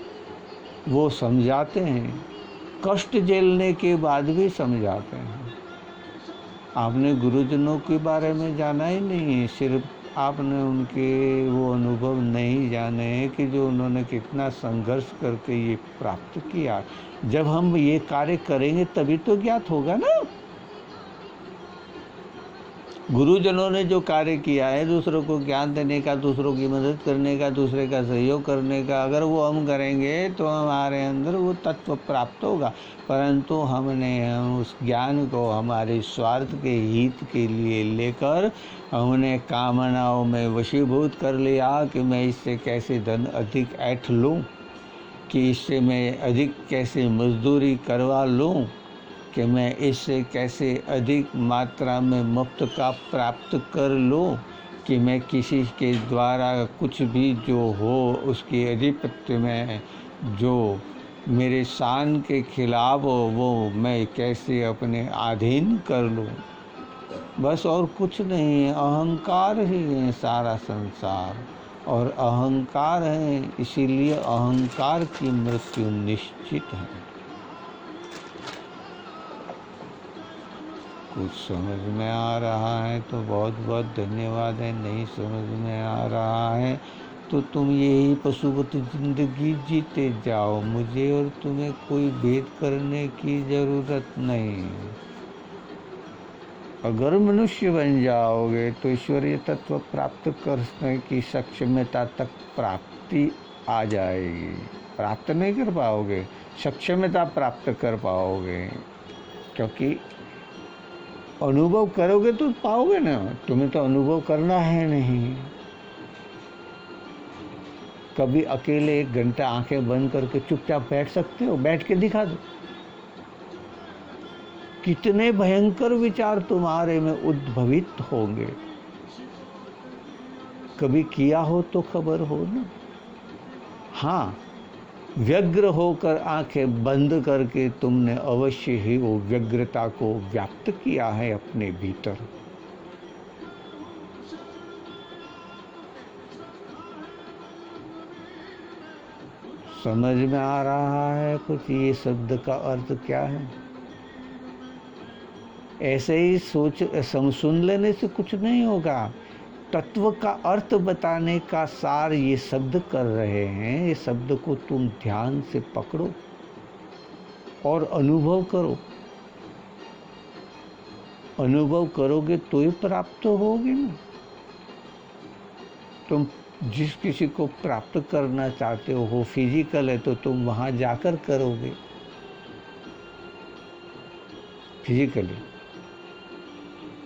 वो समझाते हैं, कष्ट झेलने के बाद भी समझाते हैं। आपने गुरुजनों के बारे में जाना ही नहीं है, सिर्फ आपने उनके वो अनुभव नहीं जाने हैं कि जो उन्होंने कितना संघर्ष करके ये प्राप्त किया। जब हम ये कार्य करेंगे तभी तो ज्ञात होगा ना। गुरुजनों ने जो कार्य किया है दूसरों को ज्ञान देने का, दूसरों की मदद करने का, दूसरे का सहयोग करने का, अगर वो हम करेंगे तो हमारे अंदर वो तत्व प्राप्त होगा। परंतु हम उस ज्ञान को हमारे स्वार्थ के हित के लिए लेकर हमने कामनाओं में वशीभूत कर लिया कि मैं इससे कैसे धन अधिक ऐंठ लूँ, कि इससे मैं अधिक कैसे मजदूरी करवा लूँ, कि मैं इससे कैसे अधिक मात्रा में मुफ्त का प्राप्त कर लूँ, कि मैं किसी के द्वारा कुछ भी जो हो उसके अधिपत्य में जो मेरे शान के खिलाफ हो वो मैं कैसे अपने अधीन कर लूँ। बस और कुछ नहीं है, अहंकार ही है सारा संसार, और अहंकार है इसीलिए अहंकार की मृत्यु निश्चित है। कुछ समझ में आ रहा है तो बहुत बहुत धन्यवाद है, नहीं समझ में आ रहा है तो तुम यही पशुवत जिंदगी जीते जाओ, मुझे और तुम्हें कोई भेद करने की ज़रूरत नहीं। अगर मनुष्य बन जाओगे तो ईश्वरीय तत्व प्राप्त करने की सक्षमता तक प्राप्ति आ जाएगी। प्राप्त नहीं कर पाओगे, सक्षमता प्राप्त कर पाओगे, क्योंकि अनुभव करोगे तो पाओगे ना। तुम्हें तो अनुभव करना है नहीं। कभी अकेले 1 घंटा आंखें बंद करके चुपचाप बैठ सकते हो? बैठ के दिखा दो। कितने भयंकर विचार तुम्हारे में उद्भवित होंगे, कभी किया हो तो खबर हो ना। हाँ, व्यग्र होकर आंखें बंद करके तुमने अवश्य ही वो व्यग्रता को व्याप्त किया है अपने भीतर। समझ में आ रहा है कुछ ये शब्द का अर्थ क्या है? ऐसे ही सुन लेने से कुछ नहीं होगा। तत्व का अर्थ बताने का सार ये शब्द कर रहे हैं। ये शब्द को तुम ध्यान से पकड़ो और अनुभव करो। अनुभव करोगे तो ही प्राप्त होगे ना। तुम जिस किसी को प्राप्त करना चाहते हो, वो फिजिकल है तो तुम वहाँ जाकर करोगे फिजिकली।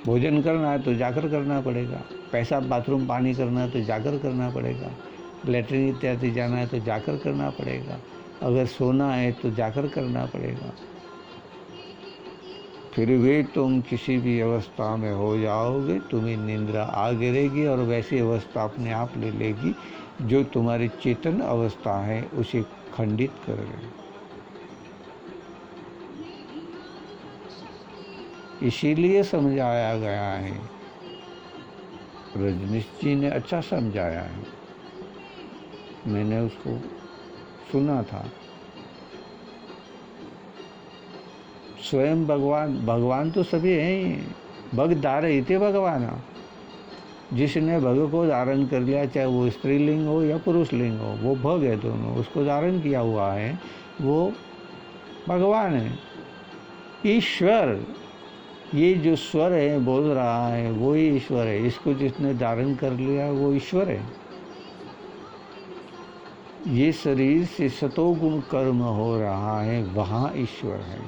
भोजन करना है तो जाकर करना पड़ेगा। पैसा बाथरूम पानी करना है तो जाकर करना पड़ेगा, लेटरिन इत्यादि जाना है तो जाकर करना पड़ेगा, अगर सोना है तो जाकर करना पड़ेगा। फिर भी तुम किसी भी अवस्था में हो जाओगे, तुम्हें निंद्रा आ गिरेगी और वैसी अवस्था अपने आप ले लेगी जो तुम्हारी चेतन अवस्था है उसे खंडित कर रही। इसीलिए समझाया गया है, रजनीश जी ने अच्छा समझाया है, मैंने उसको सुना था। स्वयं भगवान तो सभी हैं ही, भग धारयते भगवान। जिसने भग को धारण कर लिया, चाहे वो स्त्रीलिंग हो या पुरुष लिंग हो, वो भग है दोनों, उसको धारण किया हुआ है, वो भगवान है। ईश्वर, ये जो स्वर है बोल रहा है वो ही ईश्वर है, इसको जिसने धारण कर लिया वो ईश्वर है। ये शरीर से सतोगुण कर्म हो रहा है, वहाँ ईश्वर है।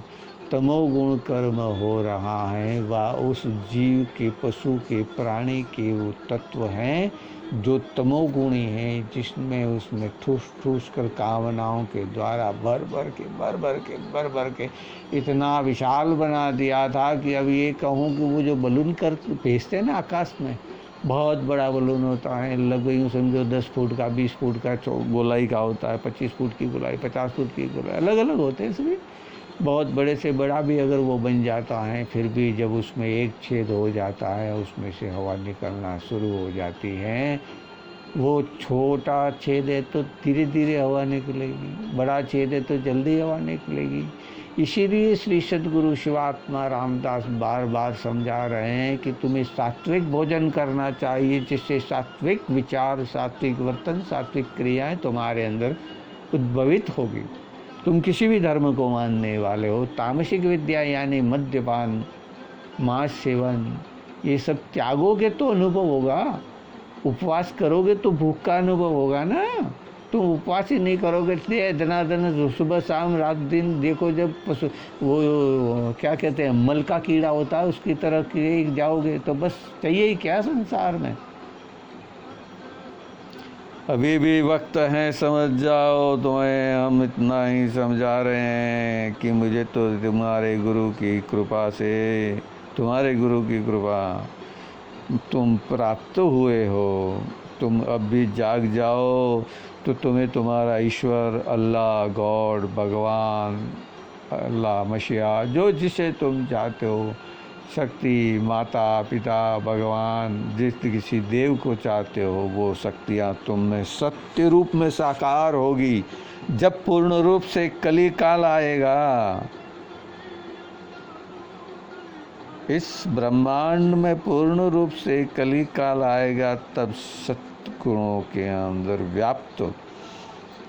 तमोगुण कर्म हो रहा है, वह उस जीव के, पशु के, प्राणी के वो तत्व हैं जो तमोगुणी हैं, जिसमें उसमें ठूस ठूस कर कामनाओं के द्वारा भर भर के इतना विशाल बना दिया था कि अब ये कहूँ कि वो जो बलून कर भेजते हैं ना आकाश में, बहुत बड़ा बलून होता है, लगभग यूँ समझो 10 फुट का, 20 फुट का गोलाई का होता है, 25 फुट की गोलाई, 50 फुट की गोलाई, अलग अलग होते हैं सभी। बहुत बड़े से बड़ा भी अगर वो बन जाता है, फिर भी जब उसमें एक छेद हो जाता है, उसमें से हवा निकलना शुरू हो जाती है। वो छोटा छेद है तो धीरे धीरे हवा निकलेगी, बड़ा छेद है तो जल्दी हवा निकलेगी। इसीलिए श्री सद्गुरु शिवात्मा रामदास बार बार समझा रहे हैं कि तुम्हें सात्विक भोजन करना चाहिए, जिससे सात्विक विचार, सात्विक वर्तन, सात्विक क्रियाएं तुम्हारे अंदर उद्भवित होगी। तुम किसी भी धर्म को मानने वाले हो, तामसिक विद्या यानी मद्यपान, मांस सेवन, ये सब त्यागोगे तो अनुभव होगा। उपवास करोगे तो भूख का अनुभव होगा ना। तुम उपवास ही नहीं करोगे, इसलिए दिन सुबह शाम रात दिन देखो, जब वो क्या कहते हैं मल का कीड़ा होता है उसकी तरह किए जाओगे तो बस चाहिए ही क्या संसार में। अभी भी वक्त है, समझ जाओ। तुम्हें हम इतना ही समझा रहे हैं कि मुझे तो तुम्हारे गुरु की कृपा से, तुम्हारे गुरु की कृपा तुम प्राप्त हुए हो। तुम अब भी जाग जाओ तो तुम्हें तुम्हारा ईश्वर, अल्लाह, गॉड, भगवान, अल्लाह, मसीहा, जो जिसे तुम चाहते हो, शक्ति, माता पिता, भगवान, जिस किसी देव को चाहते हो, वो शक्तियाँ तुम में सत्य रूप में साकार होगी जब पूर्ण रूप से कली काल आएगा। इस ब्रह्मांड में पूर्ण रूप से कली काल आएगा, तब सत्गुणों के अंदर व्याप्त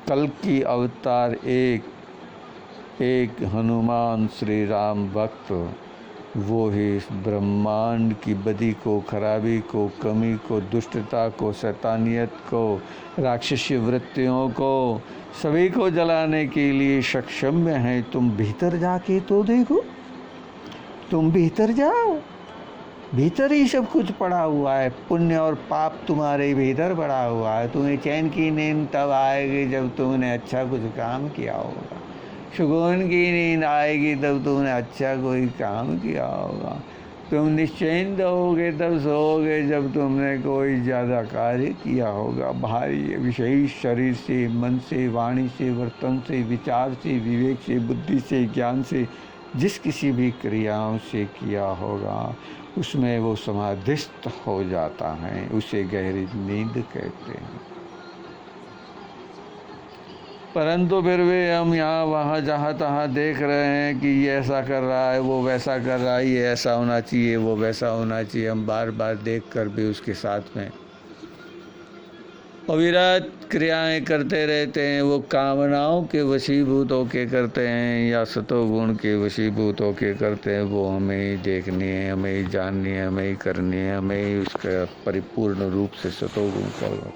कल की अवतार एक हनुमान श्री राम भक्त, वो ही इस ब्रह्मांड की बदी को, खराबी को, कमी को, दुष्टता को, शैतानियत को, राक्षसी वृत्तियों को, सभी को जलाने के लिए सक्षम है। तुम भीतर जाके तो देखो, तुम भीतर जाओ, भीतर ही सब कुछ पड़ा हुआ है। पुण्य और पाप तुम्हारे भीतर पड़ा हुआ है। तुम्हें चैन की नींद तब आएगी जब तुमने अच्छा कुछ काम किया होगा। सुकून की नींद आएगी तब तुमने अच्छा कोई काम किया होगा। तुम निश्चिंत होगे तब सोओगे जब तुमने कोई ज़्यादा कार्य किया होगा। भारी विषयी शरीर से, मन से, वाणी से, वर्तन से, विचार से, विवेक से, बुद्धि से, ज्ञान से, जिस किसी भी क्रियाओं से किया होगा, उसमें वो समाधिस्थ हो जाता है। उसे गहरी नींद कहते हैं। परंतु फिर भी हम यहाँ वहाँ जहाँ तहाँ देख रहे हैं कि ये ऐसा कर रहा है, वो वैसा कर रहा है, ये ऐसा होना चाहिए, वो वैसा होना चाहिए। हम बार बार देख कर भी उसके साथ में अविरत क्रियाएं करते रहते हैं। वो कामनाओं के वशीभूत होके करते हैं या सतोगुण के वशीभूत होके करते हैं। वो हमें ही देखनी है, हमें ही जाननी है, हमें ही करनी है, हमें ही उसका परिपूर्ण रूप से सतोगुण करना।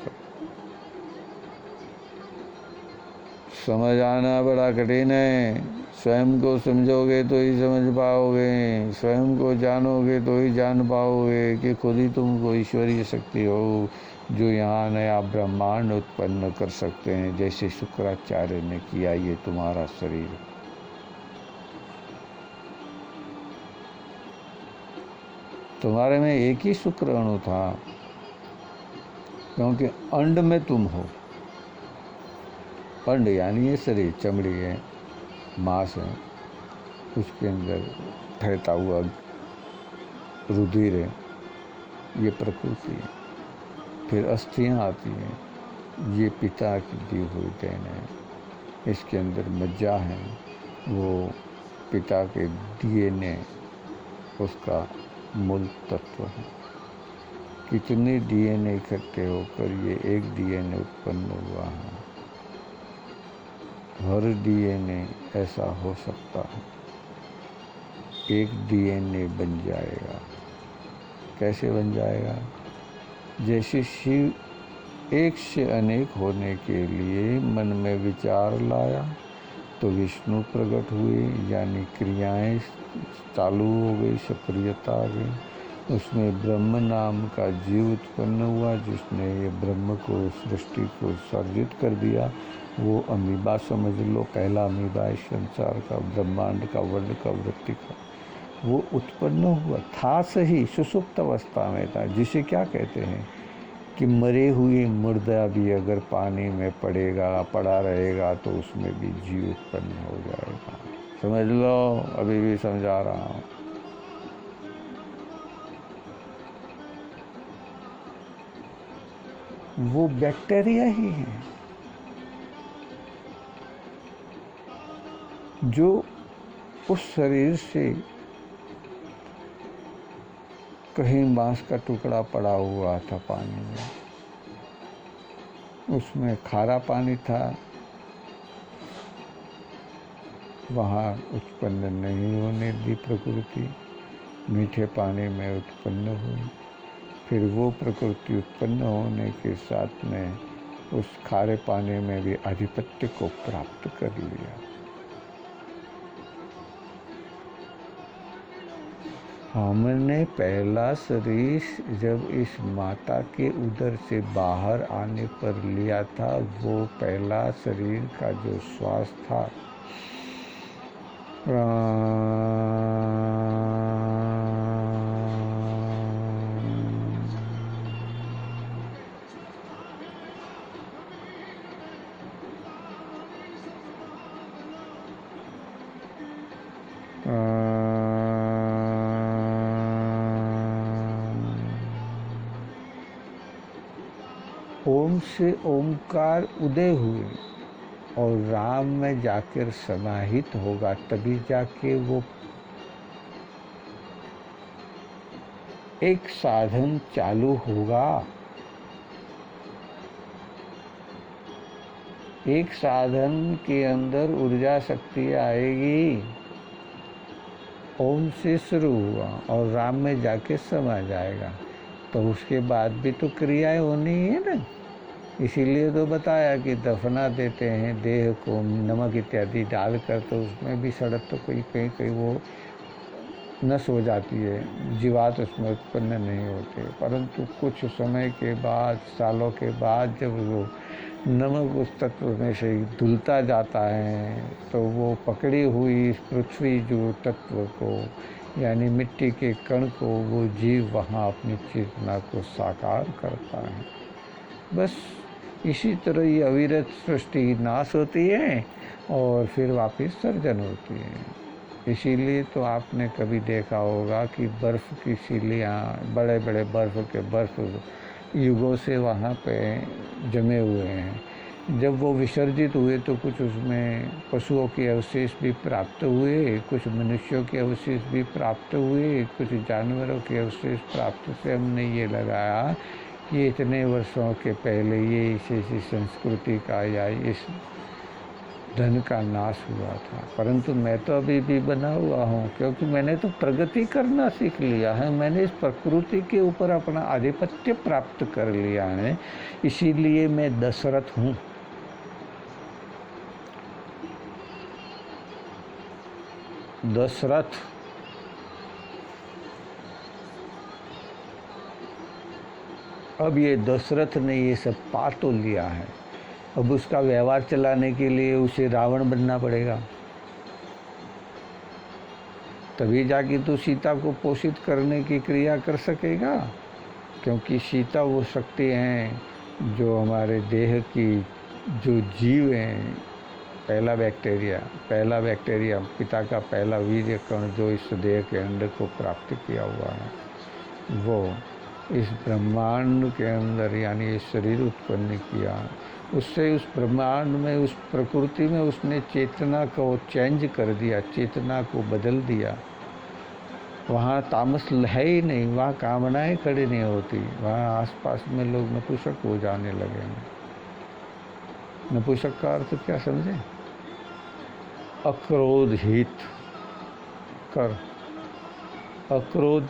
समझ आना बड़ा कठिन है। स्वयं को समझोगे तो ही समझ पाओगे, स्वयं को जानोगे तो ही जान पाओगे कि खुद ही तुमको ईश्वरीय शक्ति हो जो यहाँ नया ब्रह्मांड उत्पन्न कर सकते हैं, जैसे शुक्राचार्य ने किया ये तुम्हारा शरीर। तुम्हारे में एक ही शुक्र अणु था, क्योंकि अंड में तुम हो। अंड यानी ये शरीर, चमड़ी है, मांस है, उसके अंदर ठहरता हुआ रुधिर है, ये प्रकृति है। फिर अस्थियां आती हैं, ये पिता की दी हुई देन है। इसके अंदर मज्जा है, वो पिता के डीएनए उसका मूल तत्व है। कितने डीएनए इकट्ठे होकर ये एक डीएनए उत्पन्न हुआ है। हर डीएनए ऐसा हो सकता है, एक डीएनए बन जाएगा। कैसे बन जाएगा? जैसे शिव एक से अनेक होने के लिए मन में विचार लाया तो विष्णु प्रकट हुए, यानी क्रियाएं चालू हो गई, सक्रियता आ गई। उसमें ब्रह्म नाम का जीव उत्पन्न हुआ, जिसने ये ब्रह्म को, सृष्टि को सर्जित कर दिया। वो अमीबा समझ लो, पहला अमीबा इस संसार का, ब्रह्मांड का, वर्ण का, वृत्ति का। वो उत्पन्न हुआ था, सही सुसुप्त अवस्था में था, जिसे क्या कहते हैं कि मरे हुए मुर्दा भी अगर पानी में पड़ा रहेगा तो उसमें भी जीव उत्पन्न हो जाएगा। समझ लो, अभी भी समझा रहा हूँ। वो बैक्टीरिया ही है जो उस शरीर से कहीं मांस का टुकड़ा पड़ा हुआ था पानी में, उसमें खारा पानी था, वहाँ उत्पन्न नहीं होने दी प्रकृति, मीठे पानी में उत्पन्न हुई। फिर वो प्रकृति उत्पन्न होने के साथ में उस खारे पानी में भी आधिपत्य को प्राप्त कर लिया। हमने पहला शरीर जब इस माता के उदर से बाहर आने पर लिया था, वो पहला शरीर का जो श्वास था, ओम से ओमकार उदय हुए और राम में जाकर समाहित होगा, तभी जाके वो एक साधन चालू होगा। एक साधन के अंदर ऊर्जा शक्ति आएगी, ओम से शुरू हुआ और राम में जाके समा जाएगा, तो उसके बाद भी तो क्रियाएं होनी है ना। इसीलिए तो बताया कि दफना देते हैं देह को नमक इत्यादि डालकर, तो उसमें भी सड़क तो कोई कहीं कहीं वो नष्ट हो जाती है, जीवात उसमें उत्पन्न नहीं होते। परंतु कुछ समय के बाद, सालों के बाद, जब वो नमक उस तत्व में से धुलता जाता है, तो वो पकड़ी हुई इस पृथ्वी जो तत्व को, यानी मिट्टी के कण को, वो जीव वहाँ अपनी चेतना को साकार करता है। बस इसी तरह ये अविरत सृष्टि नाश होती है और फिर वापस सर्जन होती है। इसीलिए तो आपने कभी देखा होगा कि बर्फ़ की सीलियाँ, बड़े बड़े बर्फ़ युगों से वहाँ पे जमे हुए हैं। जब वो विसर्जित हुए तो कुछ उसमें पशुओं के अवशेष भी प्राप्त हुए, कुछ मनुष्यों के अवशेष भी प्राप्त हुए, कुछ जानवरों के अवशेष प्राप्त से हमने ये लगाया कि इतने वर्षों के पहले ये इसी संस्कृति का या इस धन का नाश हुआ था। परंतु मैं तो अभी भी बना हुआ हूँ, क्योंकि मैंने तो प्रगति करना सीख लिया है। मैंने इस प्रकृति के ऊपर अपना आधिपत्य प्राप्त कर लिया है, इसीलिए मैं दशरथ हूँ। दशरथ अब ये दशरथ ने ये सब पा तो लिया है, अब उसका व्यवहार चलाने के लिए उसे रावण बनना पड़ेगा, तभी जाके तो सीता को पोषित करने की क्रिया कर सकेगा। क्योंकि सीता वो शक्ति हैं जो हमारे देह की, जो जीव हैं, पहला बैक्टीरिया पिता का पहला वीर्य कण जो इस देह के अंडर को प्राप्त किया हुआ है, वो इस ब्रह्मांड के अंदर यानी इस शरीर उत्पन्न किया, उससे उस ब्रह्मांड में, उस प्रकृति में उसने चेतना को चेंज कर दिया, चेतना को बदल दिया। वहाँ तामस है ही नहीं, वहाँ कामनाएं खड़ी नहीं होती, वहाँ आसपास में लोग नपुंसक हो जाने लगे हैं। नपुंसक का अर्थ क्या समझे? अक्रोध हित कर, अक्रोध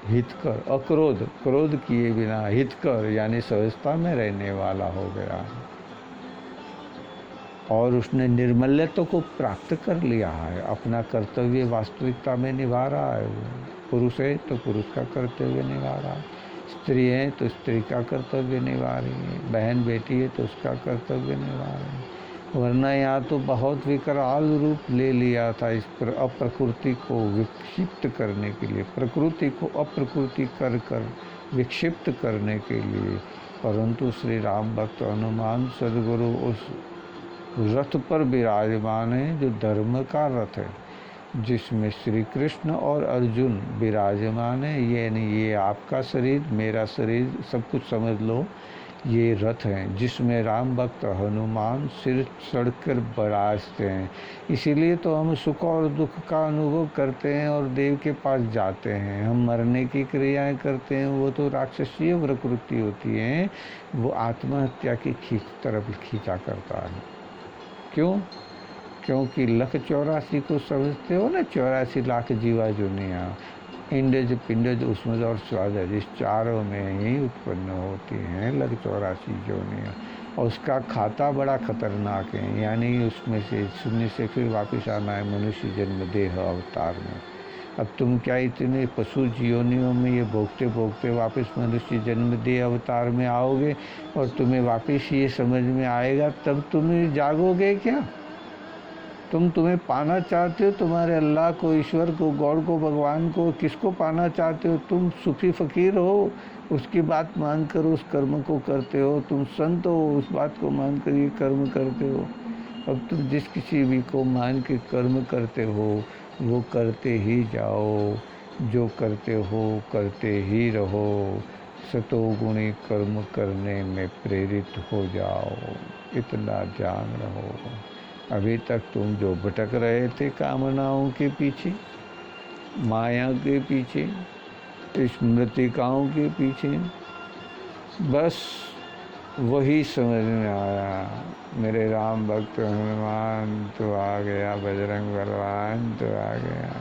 हित कर, अक्रोध क्रोध किए बिना हित कर यानी सहजता में रहने वाला हो गया और उसने निर्मल्यता को प्राप्त कर लिया है। अपना कर्तव्य वास्तविकता में निभा रहा है। वो पुरुष है तो पुरुष का कर्तव्य निभा रहा है, स्त्री है तो स्त्री का कर्तव्य निभा रही है, बहन बेटी है तो उसका कर्तव्य निभा रही है। वरना यहाँ तो बहुत विकराल रूप ले लिया था इस अप्रकृति को विक्षिप्त करने के लिए, प्रकृति को अप्रकृति कर कर विक्षिप्त करने के लिए। परंतु श्री राम भक्त हनुमान सदगुरु उस रथ पर विराजमान है जो धर्म का रथ है, जिसमें श्री कृष्ण और अर्जुन विराजमान है। ये नहीं, ये आपका शरीर मेरा शरीर सब कुछ समझ लो, ये रथ हैं जिसमें राम भक्त हनुमान सिर चढ़कर बराजते हैं। इसीलिए तो हम सुख और दुख का अनुभव करते हैं और देव के पास जाते हैं। हम मरने की क्रियाएं करते हैं, वो तो राक्षसीय प्रकृति होती है, वो आत्महत्या की तरफ खींचा करता है। क्यों? क्योंकि लख 84 को समझते हो ना, 84 लाख जीवा दुनिया, इंडज पिंडज उसमें और स्वादज, इस चारों में ही उत्पन्न होती हैं लख 84 जोनियाँ। और उसका खाता बड़ा खतरनाक है, यानी उसमें से शून्य से फिर वापस आना है मनुष्य जन्म देह अवतार में। अब तुम क्या इतने पशु योनियों में ये भोगते भोगते वापस मनुष्य जन्म देह अवतार में आओगे और तुम्हें वापस ये समझ में आएगा, तब तुम जागोगे क्या? तुम्हें पाना चाहते हो, तुम्हारे अल्लाह को, ईश्वर को, गॉड को, भगवान को, किसको पाना चाहते हो? तुम सूफी फ़कीर हो, उसकी बात मान कर उस कर्म को करते हो। तुम संत हो, उस बात को मान कर ये कर्म करते हो। अब तुम जिस किसी भी को मान के कर्म करते हो वो करते ही जाओ, जो करते हो करते ही रहो, सतोगुणी कर्म करने में प्रेरित हो जाओ, इतना जान रहो। अभी तक तुम जो भटक रहे थे कामनाओं के पीछे, माया के पीछे, स्मृतिकाओं के पीछे, बस वही समझ में आया, मेरे राम भक्त हनुमान तो आ गया, बजरंग बलवान तो आ गया।